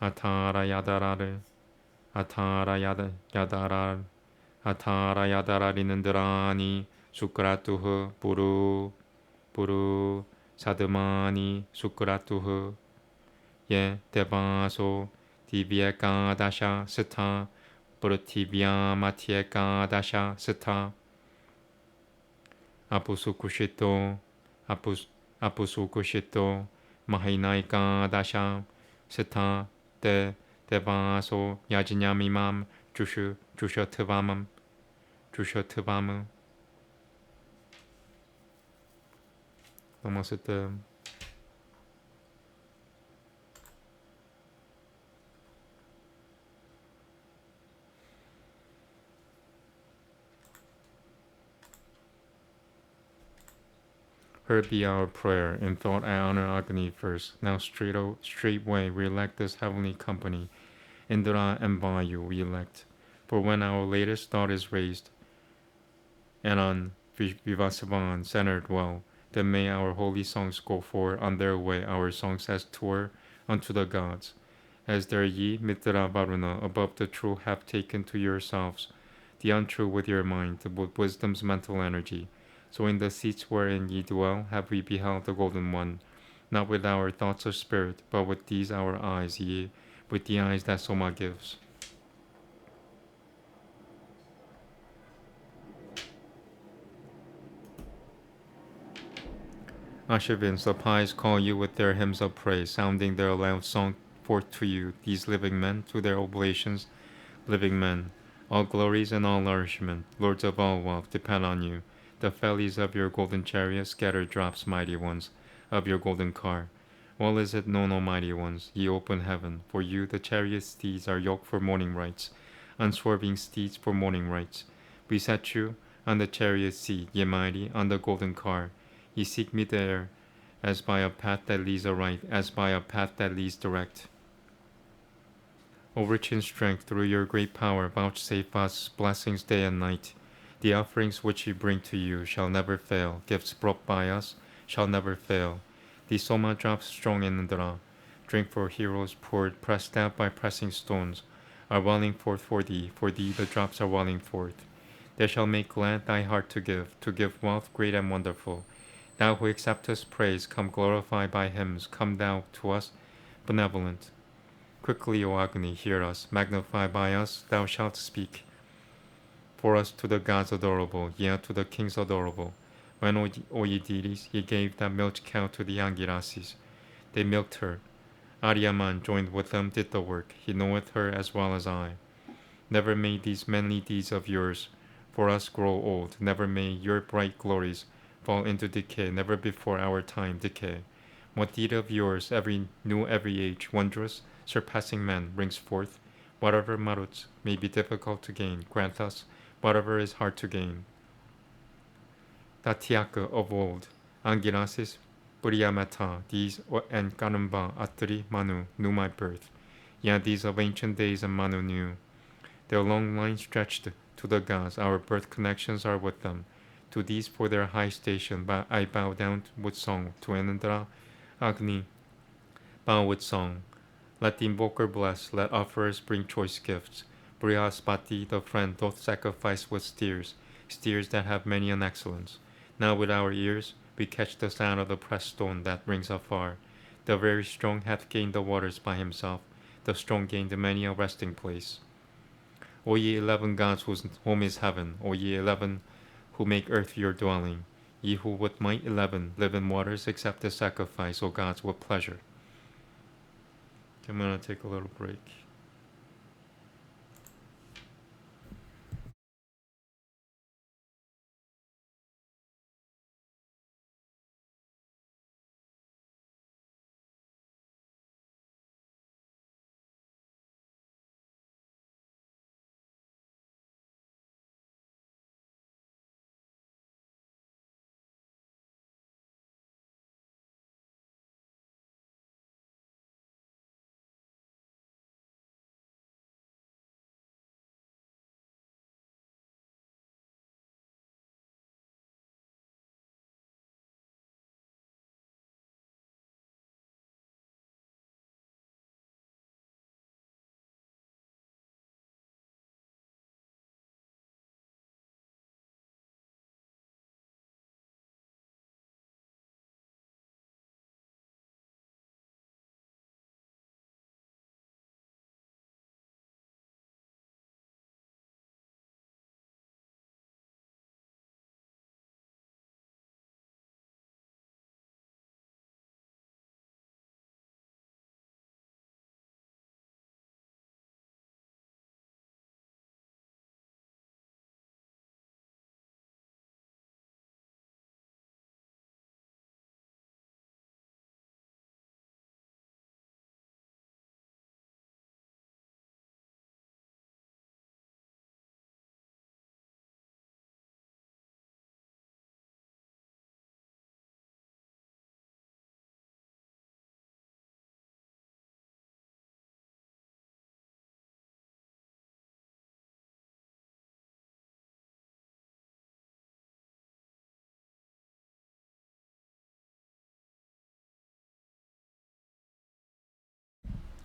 아타라야다라리는드라니 수크라투흐 부루 사드마니 수크라투흐 예 데바소 디비에카 다샤 스타 브르티비아 마티에카 다샤 스타 아푸수쿠시토 마히나이카 다샤 스타 데바소 야지냐미맘 주셔트밤 넘었을 때 Heard be our prayer. In thought I honor Agni first. Now straightway we elect this heavenly company. Indra and Vayu we elect. For when our latest thought is raised, and on Vivasavan centered well, then may our holy songs go forward on their way, our songs as tour unto the gods. As there ye, Mitra Varuna, above the true have taken to yourselves the untrue with your mind, with wisdom's mental energy. So in the seats wherein ye dwell have we beheld the Golden One, not with our thoughts of spirit, but with these our eyes, ye, with the eyes that Soma gives. Ashevins, the pies call you with their hymns of praise, sounding their loud song forth to you, these living men, to their oblations, living men. All glories and all nourishment, lords of all wealth, depend on you. The fellies of your golden chariot scatter drops, mighty ones, of your golden car. Well is it known, almighty ones, ye open heaven. For you the chariot steeds are yoked for morning rites, unswerving steeds for morning rites. We set you on the chariot seat, ye mighty, on the golden car. Ye seek me there, as by a path that leads aright, as by a path that leads direct. O rich in strength, through your great power, vouchsafe us blessings day and night. The offerings which we bring to you shall never fail. Gifts brought by us shall never fail. The Soma drops strong in Indra, drink for heroes poured, pressed down by pressing stones, are welling forth for thee the drops are welling forth. They shall make glad thy heart to give wealth great and wonderful. Thou who acceptest praise, come glorify by hymns, come thou to us benevolent. Quickly, O Agni, hear us, magnify by us, thou shalt speak. For us to the gods adorable, yea, to the kings adorable. When, O ye deities, ye gave that milch cow to the Angirasis, they milked her. Aryaman joined with them, did the work. He knoweth her as well as I. Never may these manly deeds of yours for us grow old. Never may your bright glories fall into decay, never before our time decay. What deed of yours, every age, wondrous, surpassing man, brings forth? Whatever maruts may be difficult to gain, grant us whatever is hard to gain. Tatiaka of old, Angirasis, Puriyamata, these and Kanumba, Atri, Manu, knew my birth. Yeah, these of ancient days and Manu knew. Their long line stretched to the gods, our birth connections are with them. To these for their high station, I bow down with song. To Anandra, Agni, bow with song. Let the invoker bless, let offerers bring choice gifts. Brihaspati, the friend, doth sacrifice with steers, steers that have many an excellence. Now with our ears we catch the sound of the pressed stone that rings afar. The very strong hath gained the waters by himself, the strong gained many a resting place. O ye 11 gods whose home is heaven, O ye 11 who make earth your dwelling, ye who with might 11 live in waters, accept the sacrifice, O gods, with pleasure. I'm gonna take a little break.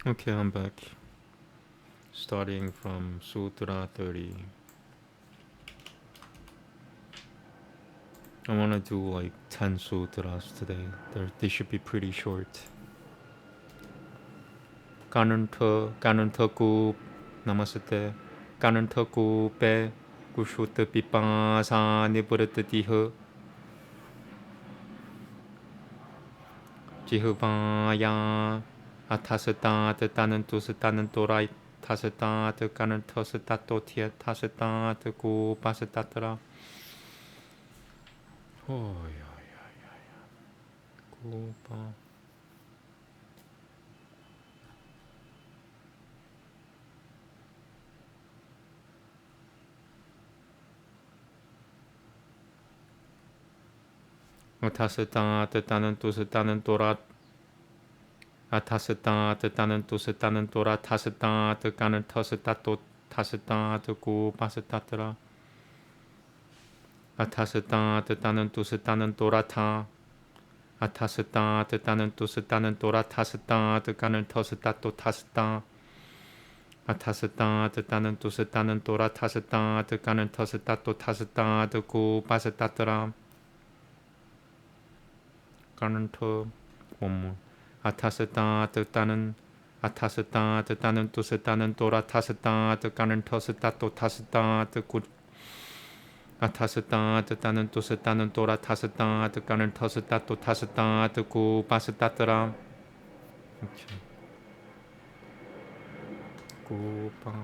Okay, I'm back. Starting from Sutra 30. I want to do like 10 sutras today. They should be pretty short. Kanuntaku Namaste. Kanuntaku Pe Kushut Pipasa Niburatatiha Jihuvaya Atasata Tanantus Tanantorai Tasata Kanantosato Tia Tasata Ku Pasatatra. Oh, Kupa. Atasata Tanantus Tanantorat Atasata Tanantus Tanantora Tasata Kanantosato Tasata Ku Pasatatra. Atasata Tanantus Tanantorata Atasata Tanantus Tanantora Tasata Kanantosato Tasata. Atasata Tanantus Tanantora Tasata Kanantosato Tasata Ku Pasatatra. Kananto. One more. Atasata tanan atasata tanan tusatanan tora tasata kanan tosatato tasata kut atasata tanan tusatanan tora tasata kanan tosatato tasata ku pasatatara. Ku pa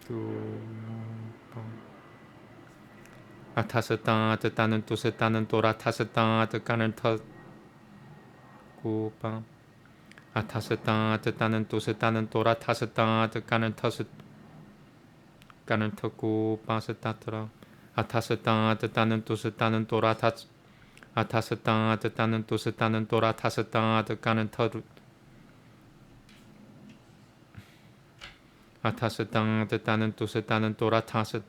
ku 아타스타 뜻다는 뚜스다는 또라 타스타 뜻가는 터 구빠 아타스타 뜻다는 뚜스다는 또라 타스타 뜻가는 터스 가는 터구 빠스타트라 아타스타 뜻다는 뚜스다는 또라 타스 아타스타 뜻다는 뚜스다는 또라 타스타 뜻가는 터루 아타스타 뜻다는 뚜스다는 또라 타스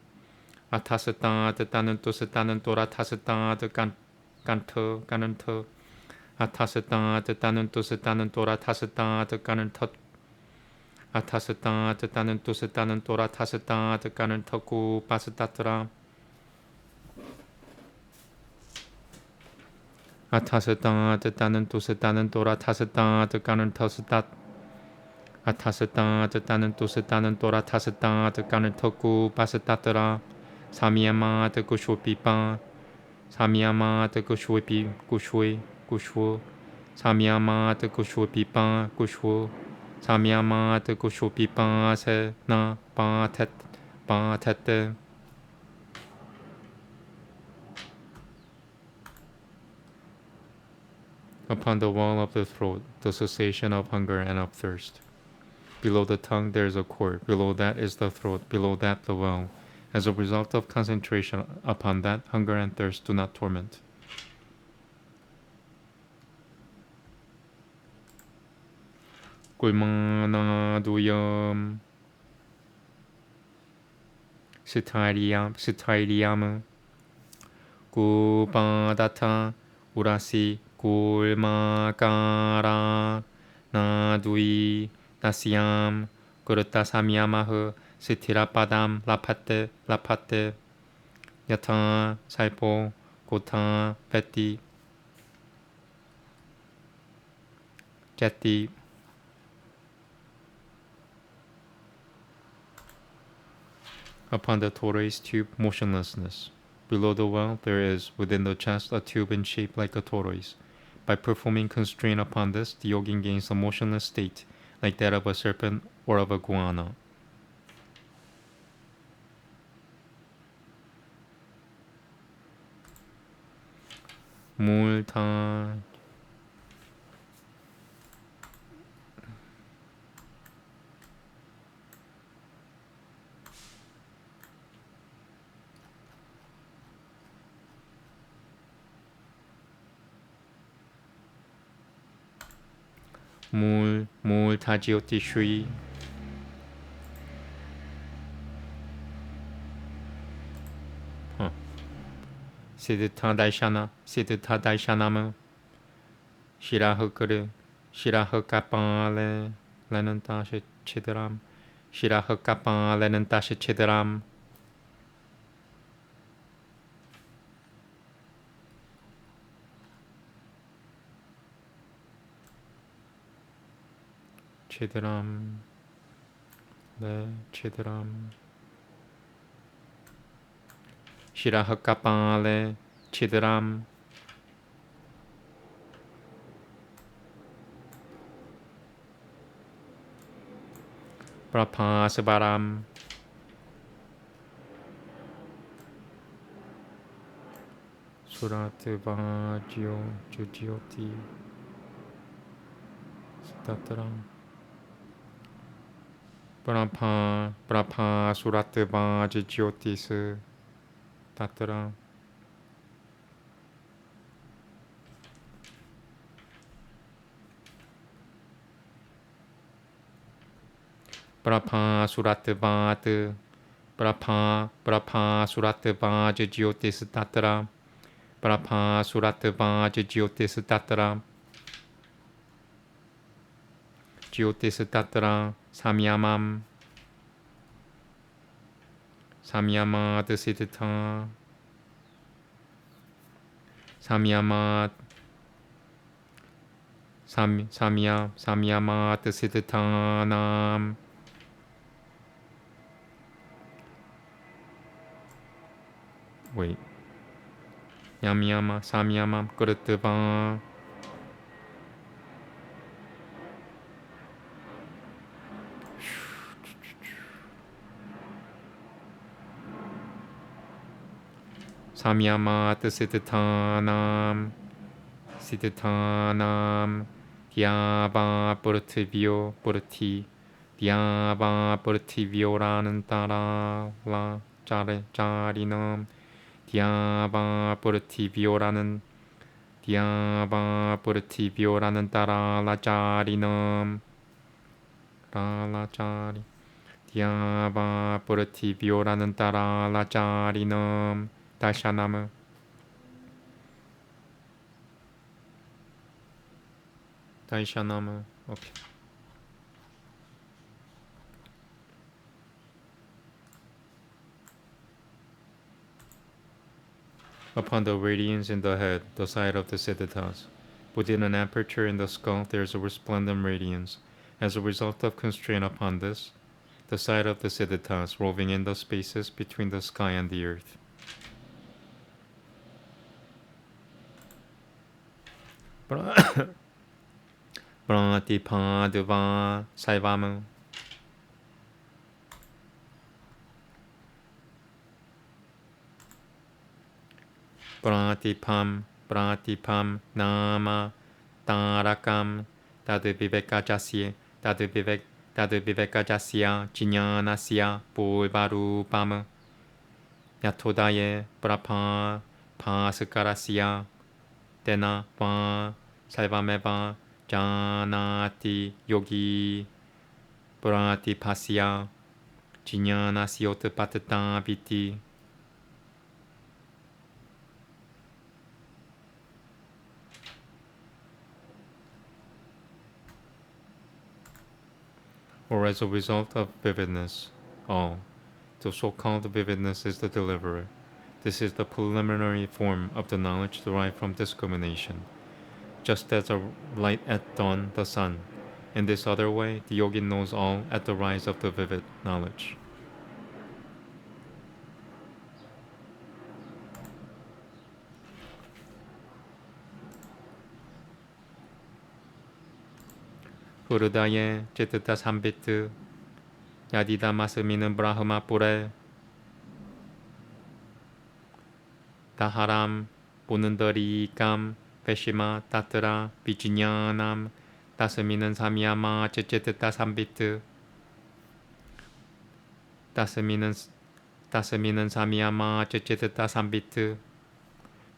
아타스타 뜻다는 뚜스다는 또라 타스타 뜻간 간터 가는 터 아타스타 뜻다는 뚜스다는 또라 타스타 뜻가는 터 아타스타 뜻다는 뚜스다는 또라 타스타 뜻가는 터구 빠스타트라 아타스타 뜻다는 뚜스다는 또라 타스타 뜻가는 터스타 아타스타 뜻다는 뚜스다는 또라 타스타 뜻가는 터구 빠스타트라 사미야마 뜻구 쇼피빠 사미야마 뜻구 쇼피 구쇼이 구쇼 사미야마 뜻구 쇼피빠 구쇼 사미야마 뜻구 쇼피빠 세나 바텟 바텟 Upon the wall of the throat, the cessation of hunger and of thirst. Below the tongue there is a cord, below that is the throat, below that the well. As a result of concentration upon that, hunger and thirst do not torment. 꿀망나두염 스타이리암 구바다타 우라시 꿀마가라 나두이 나시암 그르타사미야마흐 스티라빠담 라파테 야타 살포 고타 베티 제티 Upon the tortoise tube, motionlessness. Below the well, there is, within the chest, a tube in shape like a tortoise. By performing constraint upon this, the yogin gains a motionless state, like that of a serpent or of a guana. 물타 물 타지오티 슈이 시드타 다이샤나무 시라흐크르 시라흐카파레 레는 다시 치드람 시라흐카파레는 다시 치드람 치드람 네 치드람 시라흐카파레 치드람 브라파스바람 수라트바지오 주지오티 스타트람 브라파 수라트바지오티스 따트람 브라파 수라트바드 브라파 수라트바지오티스 따트람 브라파 수라트바지오티스 따트람 지오티스 따트람 사미야맘 사미야마 드시드타 사미야마 드시드타남 wait 야미야마 사미야마 끄르뜨바 Samyamat Siddhanam Diaba Burti Diaba Burtivio라는 따라 라 짜리නම් 디아바 포르티비오라는 따라 라짜리නම් 라짜리 디아바 포르티비오라는 따라 라짜리නම් 다샤나무 오케이. Upon the radiance in the head, the side of the Siddharthas. Within an aperture in the skull, there is a resplendent radiance. As a result of constraint upon this, the side of the Siddharthas roving in the spaces between the sky and the earth. Pratipadva Saivamu. Pratipam nama tarakam tadvivekajasya jnanasya pulvarupam yatodaye prapa pasakarasya tena va salvameva janati yogi pratipasya jnanasyotpatata viti. Or as a result of vividness. All. The so-called vividness is the deliverer. This is the preliminary form of the knowledge derived from discrimination. Just as a light at dawn, the sun. In this other way, the yogi knows all at the rise of the vivid knowledge. Hrudaye Chittata Sambit Yadida Masaminan Brahma Pure Taharam Punandarikam Veshima Tatra Vijnanam Tasaminan Samyama Chittata Sambit Tasaminan Samyama Chittata Sambit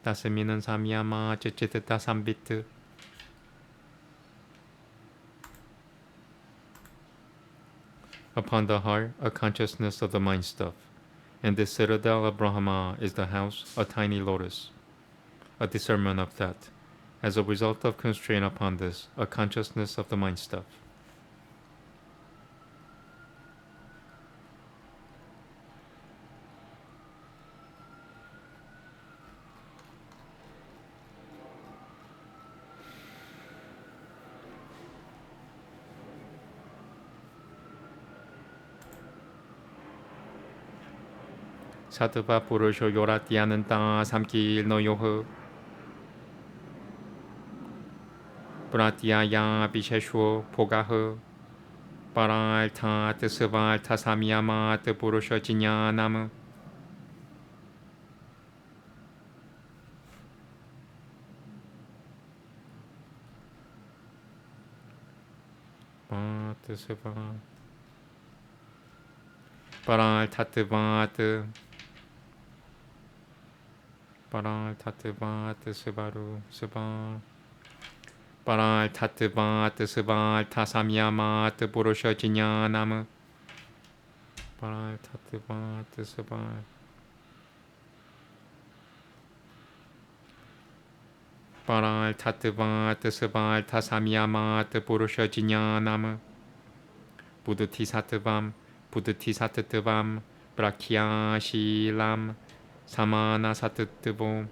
Tasaminan Samyama Chittata Sambit. Upon the heart, a consciousness of the mind stuff, and this citadel of Brahma is the house, a tiny lotus, a discernment of that. As a result of constraint upon this, a consciousness of the mind stuff. 사드바 부르쇼 요라띠아는 땅 삼길 너요흐 브라띠아야 비셰쇼 포가흐 바랄타 뜨스발타 사미야마 뜨부르쇼 지냐나무 뜨스발 바랄타뜨바뜨 바랄타뜨바뜨 스바루 스바 바랄타뜨바뜨 스발타 사미야마뜨 부르쇼 지냐나무 바랄타뜨바뜨 스발 바랄타뜨바뜨 스발타 사미야마뜨 부르쇼 지냐나무 부드티사뜨밤 부드티사뜨뜨밤 브라키아실람 사마나사뜨뜨보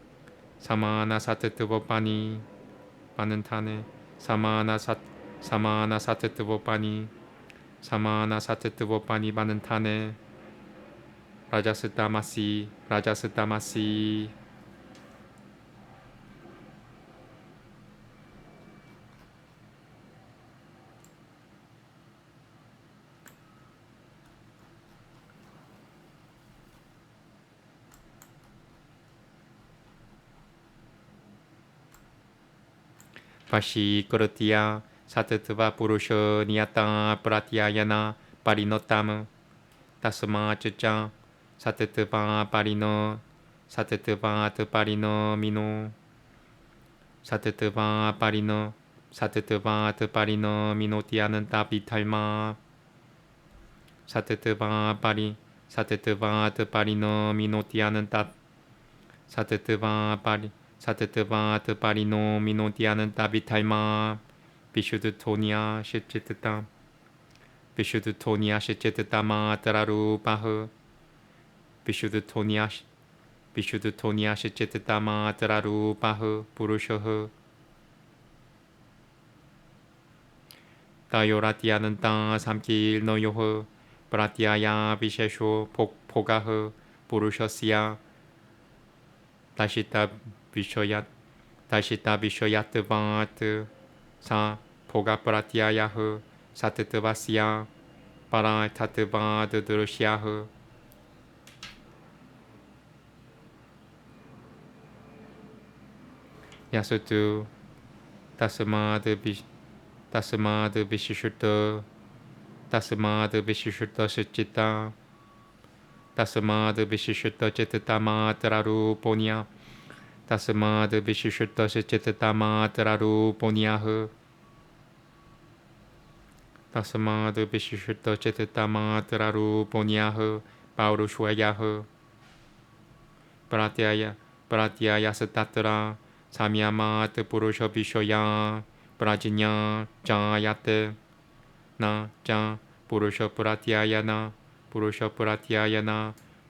사마나사뜨뜨보빠니 바는타네 사마나사뜨뜨보빠니 사마나사뜨뜨보빠니 바는타네 라자스타마시 Pashi Korotia Satatva Purusha Niyata Pratyayana Parinotam Tasma Chacha Satatva Parino Satatva Parino Mino Satatva Parino Satatva Parino Minotiananta Vitalma Satatva Pari Satatva Parino Minotiananta Satatva Pari Satatva Parino Minotiananta Vitalma Vishuddhatonya Shechitata Vishuddhatonya Shechitama Tararupaha Vishuddhatonya Vishuddhatonya Shechitama Tararupaha Purushaha Tayoratyananta Samkil Noyoha Pratyaya Vishesho Pogaha Purushasya Tashita Vishoyatvat Sa Poga Pratyayaha Satatvasya Paratatva Dudurusyaha Yasutu Tasmad Vishishuddha Tasmad Vishishuddha Shachita Tasmad Vishishuddha Chittama Tararuponya Tasmad Vishishuddha Chittama Tararuponyaha Tasmad Vishishuddha Chittama Tararuponyaha Paurushwayaha Pratyaya Satatra Samyamat Purusha Vishoya Prajnya Jayate Na Ja Purusha Pratyayana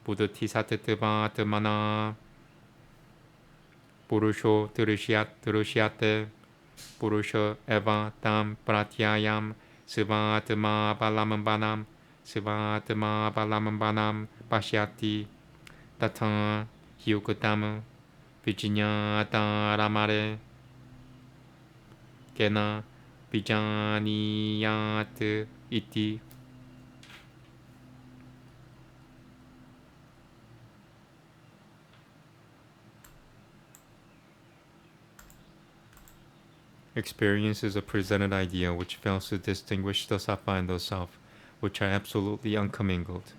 Buddhati Satatva Atmana Purusho Turushyate Purusha Eva Tam Pratyayam Sivatma Balamambanam Pashyati Tata Hyukatam Vijñata Ramare Kena Vijaniyat Iti. Experience is a presented idea which fails to distinguish the sattva and the self, which are absolutely uncommingled.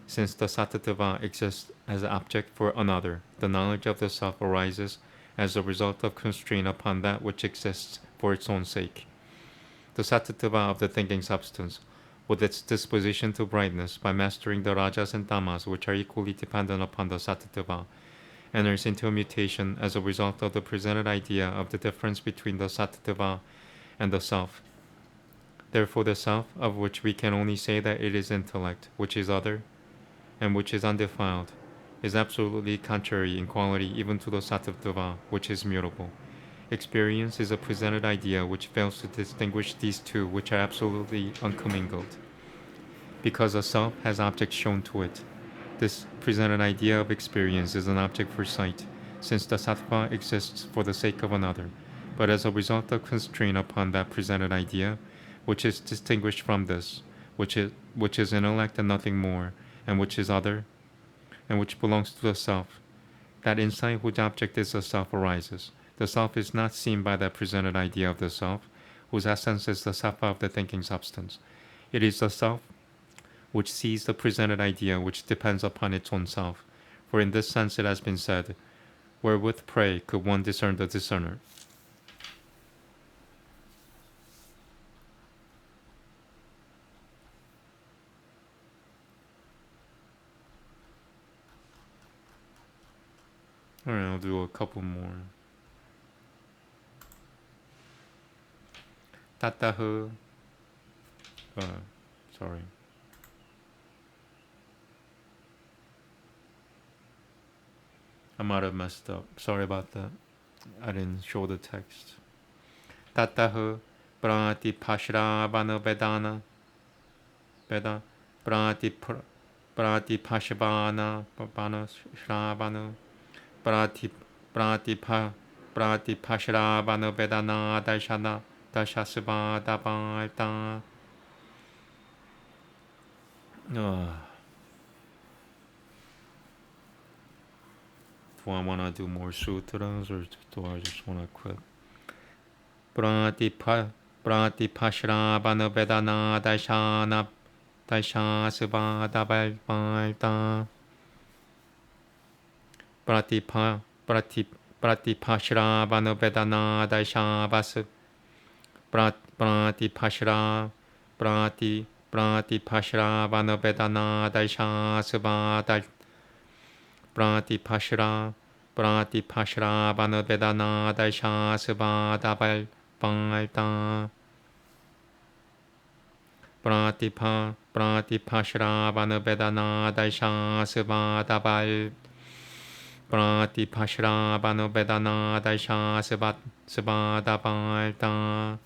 Since the sattva exists as an object for another, the knowledge of the self arises as a result of constraint upon that which exists for its own sake. The sattva of the thinking substance, with its disposition to brightness, by mastering the rajas and tamas which are equally dependent upon the sattva, enters into a mutation as a result of the presented idea of the difference between the sattva and the self. Therefore the self, of which we can only say that it is intellect, which is other, and which is undefiled, is absolutely contrary in quality even to the sattva, which is mutable. Experience is a presented idea which fails to distinguish these two which are absolutely uncommingled. Because a self has objects shown to it, this presented idea of experience is an object for sight, since the sattva exists for the sake of another, but as a result of constraint upon that presented idea, which is distinguished from this, which is intellect and nothing more, and which is other, and which belongs to the self, that insight whose object is the self arises. The self is not seen by that presented idea of the self, whose essence is the sattva of the thinking substance. It is the self which sees the presented idea which depends upon its own self. For in this sense it has been said, wherewith pray could one discern the discerner. Alright, I'll do a couple more. Tatahu. Sorry. I might have messed up. Sorry about that. I didn't show the text. Tatahu prati pashravana vedana. Veda prati pashavana pavana shravana. Prati pashravana vedana dashana dashasva davarta. Do I want to do more sutras or do I just want to quit? Pratipashra Banavedana Daishana Daisha Subhada Balta Pratipashra Banavedana Daisha Basu Pratipashra Pratipashra Banavedana Daisha Subhada Pratipashra Banavedana Daisha Subhada Balta Pratipashra Banavedana Daisha Subhada Pratipashra Banavedana Daisha Subhada Balta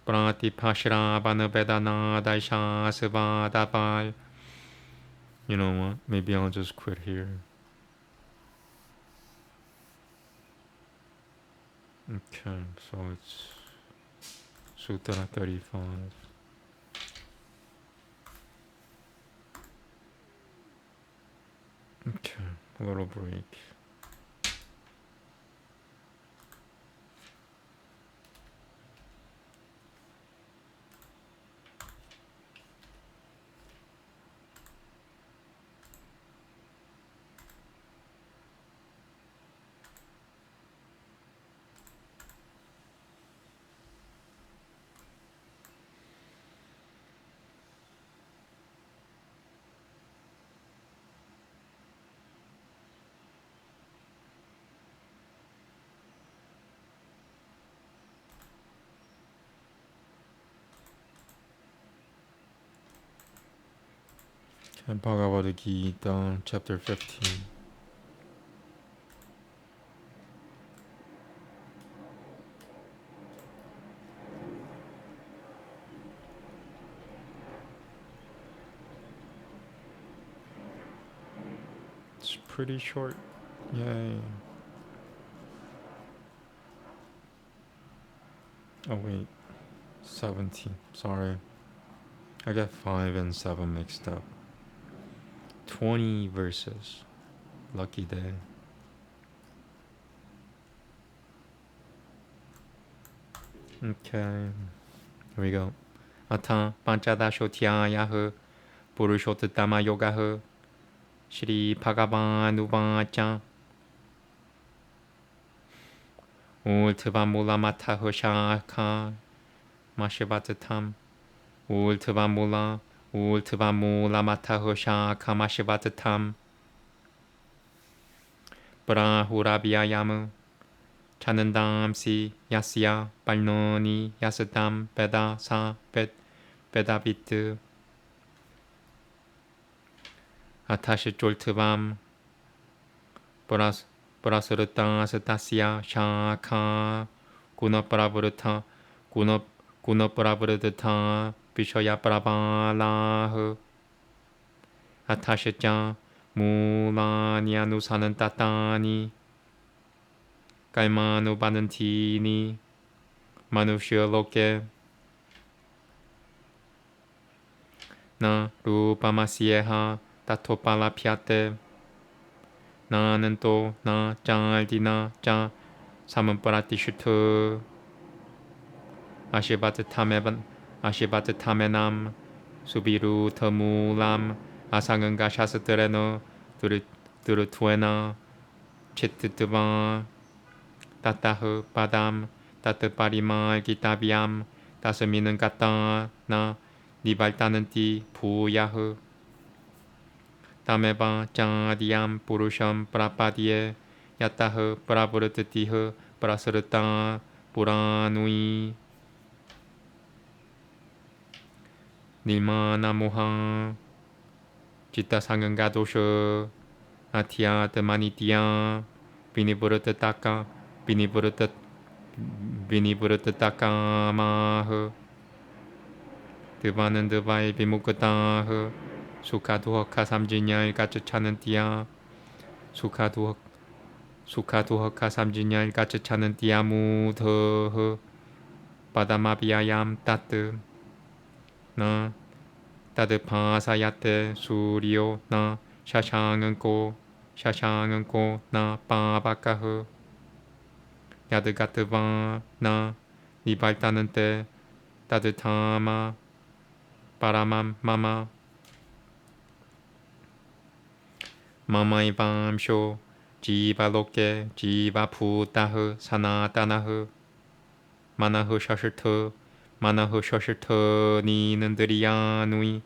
Pratipashra Banavedana Daisha Subhada Bal. You know what? Maybe I'll just quit here. Okay, so it's Sutra 35. Okay, a little break. Bhagavad Gita, chapter 15. It's pretty short. Yay. Oh wait, 17. Sorry. I got 5 and 7 mixed up. 20 verses. Lucky day. Okay, here we go. Atha Panchadashotyayaha Purushottama Yogaha Shri Bhagavanuvāca Ultavamula Mataha Shaka Mashivatatam Ultavamula Mataha Shaka Mashivatatam Brahurabhyayamu Chanandamsi Yasya Palnoni Yasadam Veda Sa Vedavitu Atashijoltavam Purasuruta Satasya Shaka Gunapravrata Gunapravratata Vishaya Prabhalah Atashaja Mulani Anusanantatani Kaimanu Banantini Manushya Loke Na Rupamasyeha Tatopalapyate Na Nanto Na Jaldina Ja Samanpratishutu Ashibhatamenam Subiru Tamulam Asanganga Shasatereno Durutuena Chittituva Tatahu Padam Tataparima Gitavyam Tasaminan Gata Na Nivaltananti Puyahu Tameva Jadiam Purusham Prapadye Yatahu Pravrutatihu Prasarata Puranui Nilmana Moha Chitta Sanganga Dosha Atya Manitya Vinivurutataka Vinivurutataka Maha Devanandavai Vimukataha Sukhaduhaka Samjinya Gachachanantiya Sukhaduhaka Samjinya Gachachanantiya Mudha Padamabhyayam Tat Na Tadapasayate Suryo Na 샤샹은 꼬나 빠바까흐 야드가트바나 니발타는 때 따뜻하마 바라맘 마마이 밤쇼 지바로케 지바푸타흐 사나타나흐 마나흐 셔실터 니는드리야누이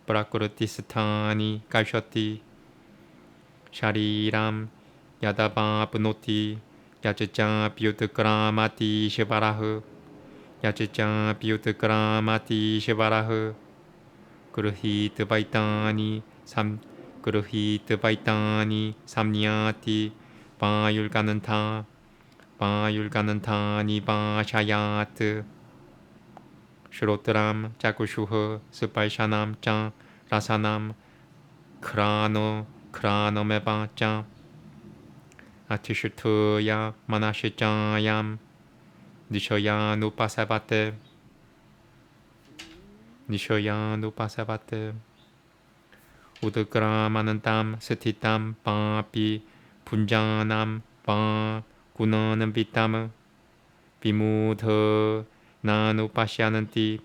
브라쿠르티스타니 깔셔티 샤리람 야다바 브노티 야쯔짱 비우트그라마티 시바라흐 야쯔짱 비우트그라마티 시바라흐 그르히트 바이타니 삼니아티 바율가는 타니 바샤야트 슈로트람 자쿠슈흐 스파이샤남 짱 라사남 크라노메바 짱 아티슈트야 마나시짱얌 니셔야 누파사바테 우드그라마는 땀 스티땀 바비 분자남 바 구너는 비땀 비무더 나누 파시아는띠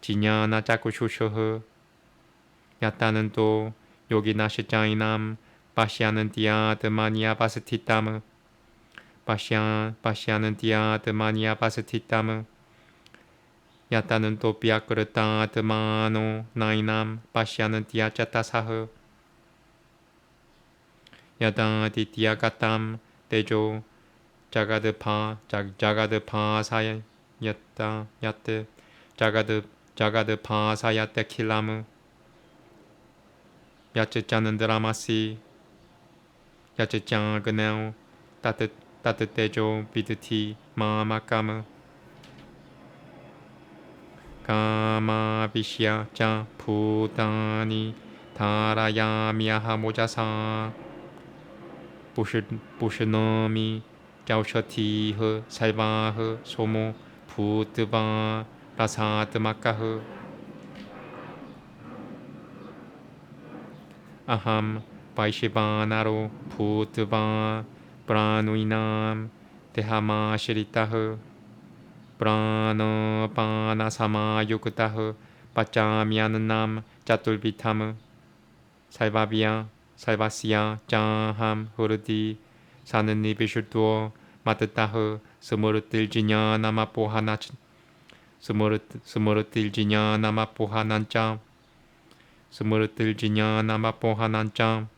지냐나 자꾸 슈셔흐 야따는 또 요기 나시짱이남 파시아는띠야 드마니아 바스티땀 파시아는띠야 드마니아 바스티땀 야따는 또 비아그르타 드마노 나이남 파시아는띠야 짜타사흐 야다디티아가땀 대조 자가드파 사야야따 야떼 자가드파 사야떼 킬라무 야쯔짜는 드라마시 야쯔짱 그네오 따뜻대조 비드티 마마까무 가마비시야 짜 푸다니 다라야미야하 모자사 부시노미 짜오셔티흐 살바흐 소모 부드바 라사드마카흐 아함 바이시바나로 부드바 브라누이남 데하마시리타흐 브라노바나사마유크타흐 바짜미아는남 짜툴비타무 살바시야 짜함 흐르디 사는니 비슈투어 마트타흐 스무르틸지냐 나마포하난짱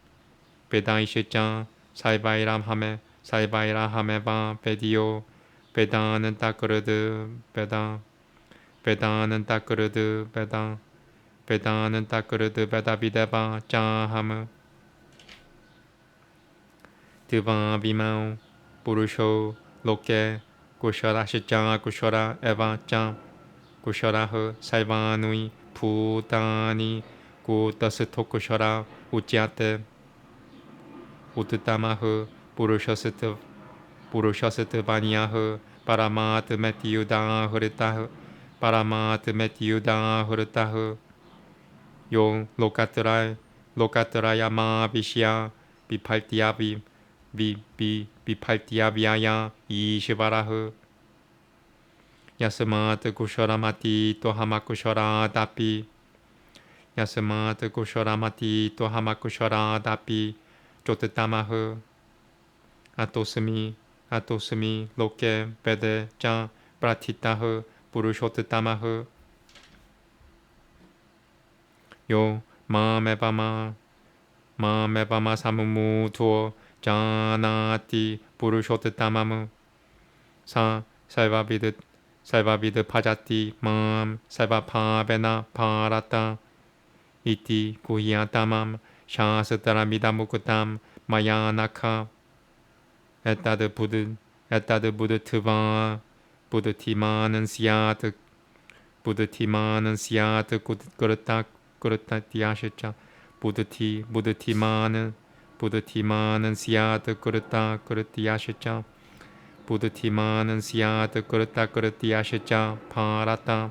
베다이시짱 살바이라하메바 베디오 베다는 따끄르드 베다비데바 짜하무 드바비마우 부르쇼 로케 구셔라시짱 구셔라 에바짱 구셔라흐 살바누이 푸다니 구더스토쿠셔라 우찌아테 우트타마흐 부르셔스트 바니아흐 파라마트 메티우다 흐르타흐 요 로카트라야마 비시야 비팔티아비아야 이시바라흐 야스마트 구셔라마티 또하마쿠셔라 다피 쪼트타마흐 아토스미 로케 베데 짜 프라티타흐 부르쇼트타마흐 요 마메바마 사무무 투어 자나티 부르쇼트타마무 살바비드 파자티 살바파베나 파라타 이티 구히아타맘 샤스타라미다무쿠탐 마야나카 에따드 부드트바 부드티마는 시아트 그렇다 디아시자 부드티마는 시아트 그렇다 그렇디아시자 부드티마는 시아트 그렇다 그렇디아시자 파라타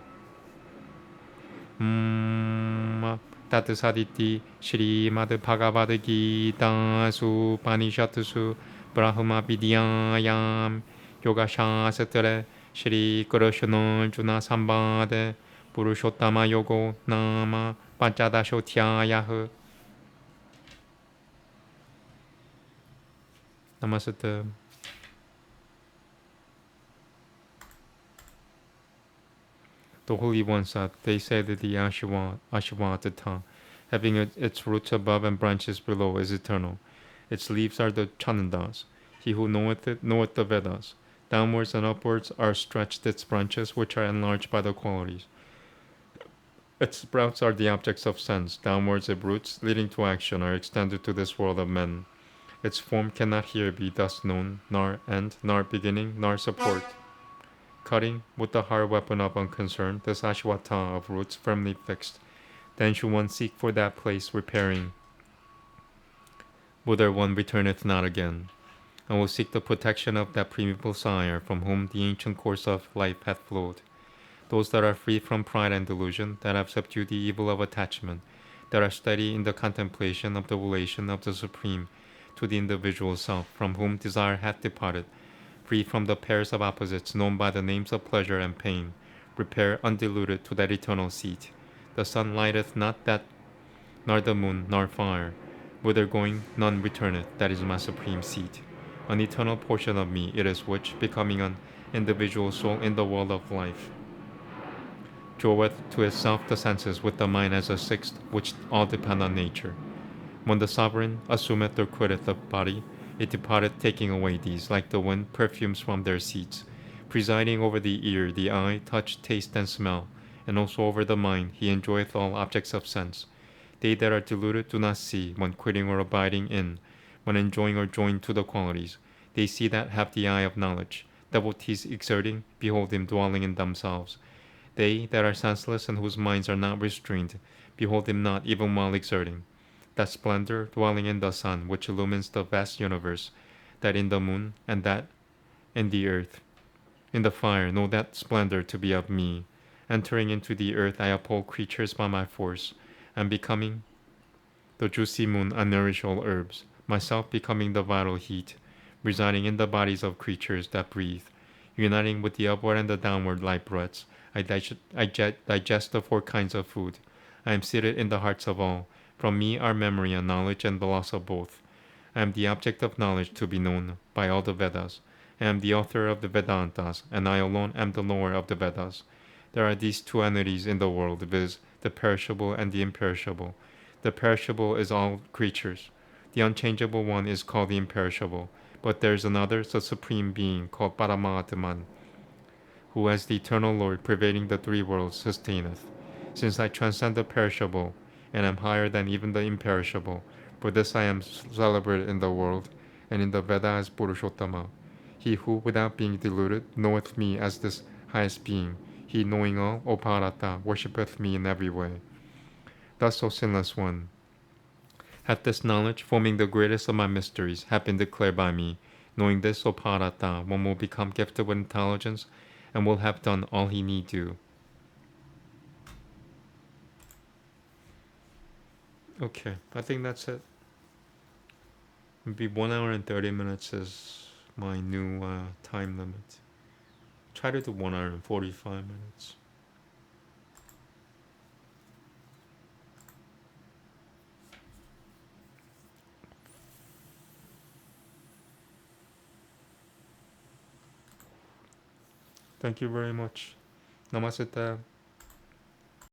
Tatu Saditi Shri Mad Bhagavad Gita Su Panishat Su Brahma Vidyayam Yoga Shastra Shri Krishna Juna Sambade Purushottama Yogo Nama Panchadashotyayah. Namaste. The Holy One said, they say that the Ashwatthana, having its roots above and branches below, is eternal. Its leaves are the Chanandas. He who knoweth it knoweth the Vedas. Downwards and upwards are stretched its branches, which are enlarged by the qualities. Its sprouts are the objects of sense. Downwards its roots, leading to action, are extended to this world of men. Its form cannot here be thus known, nor end, nor beginning, nor support. Cutting with the hard weapon of unconcern, this Ashwatthana of roots firmly fixed, then should one seek for that place repairing, whither one returneth not again, and will seek the protection of that primeval sire from whom the ancient course of life hath flowed. Those that are free from pride and delusion, that have subdued the evil of attachment, that are steady in the contemplation of the relation of the Supreme to the individual self, from whom desire hath departed, free from the pairs of opposites known by the names of pleasure and pain, repair undiluted to that eternal seat. The sun lighteth not that, nor the moon, nor fire. Whither going none returneth, that is my supreme seat. An eternal portion of me it is which, becoming an individual soul in the world of life, draweth to itself the senses with the mind as a sixth, which all depend on nature. When the sovereign assumeth or quitteth the body, it departeth, taking away these, like the wind, perfumes from their seats, presiding over the ear, the eye, touch, taste, and smell, and also over the mind. He enjoyeth all objects of sense. They that are deluded do not see, when quitting or abiding in, when enjoying or joined to the qualities. They see that have the eye of knowledge. Devotees exerting, behold him dwelling in themselves. They that are senseless and whose minds are not restrained, behold him not even while exerting. That splendor dwelling in the sun, which illumines the vast universe, that in the moon, and that in the earth, in the fire, know that splendor to be of me. Entering into the earth, I uphold creatures by my force, and becoming the juicy moon, I nourish all herbs, myself becoming the vital heat, residing in the bodies of creatures that breathe, uniting with the upward and the downward light breaths. I digest the four kinds of food. I am seated in the hearts of all. From me are memory and knowledge and the loss of both. I am the object of knowledge to be known by all the Vedas. I am the author of the Vedantas, and I alone am the knower of the Vedas. There are these two entities in the world, viz., the perishable and the imperishable. The perishable is all creatures. The unchangeable one is called the imperishable. But there is another, the Supreme Being, called Paramatman, who as the eternal Lord pervading the three worlds sustaineth. Since I transcend the perishable, and am higher than even the imperishable, for this I am celebrated in the world, and in the Veda as Purushottama. He who, without being deluded, knoweth me as this highest being, he knowing all, O Parata, worshippeth me in every way. Thus, O sinless one, hath this knowledge, forming the greatest of my mysteries, have been declared by me. Knowing this, O Parata, one will become gifted with intelligence, and will have done all he need do. Okay, I think that's it. Maybe 1 hour and 30 minutes is my new time limit. Try to do 1 hour and 45 minutes. Thank you very much. Namaste.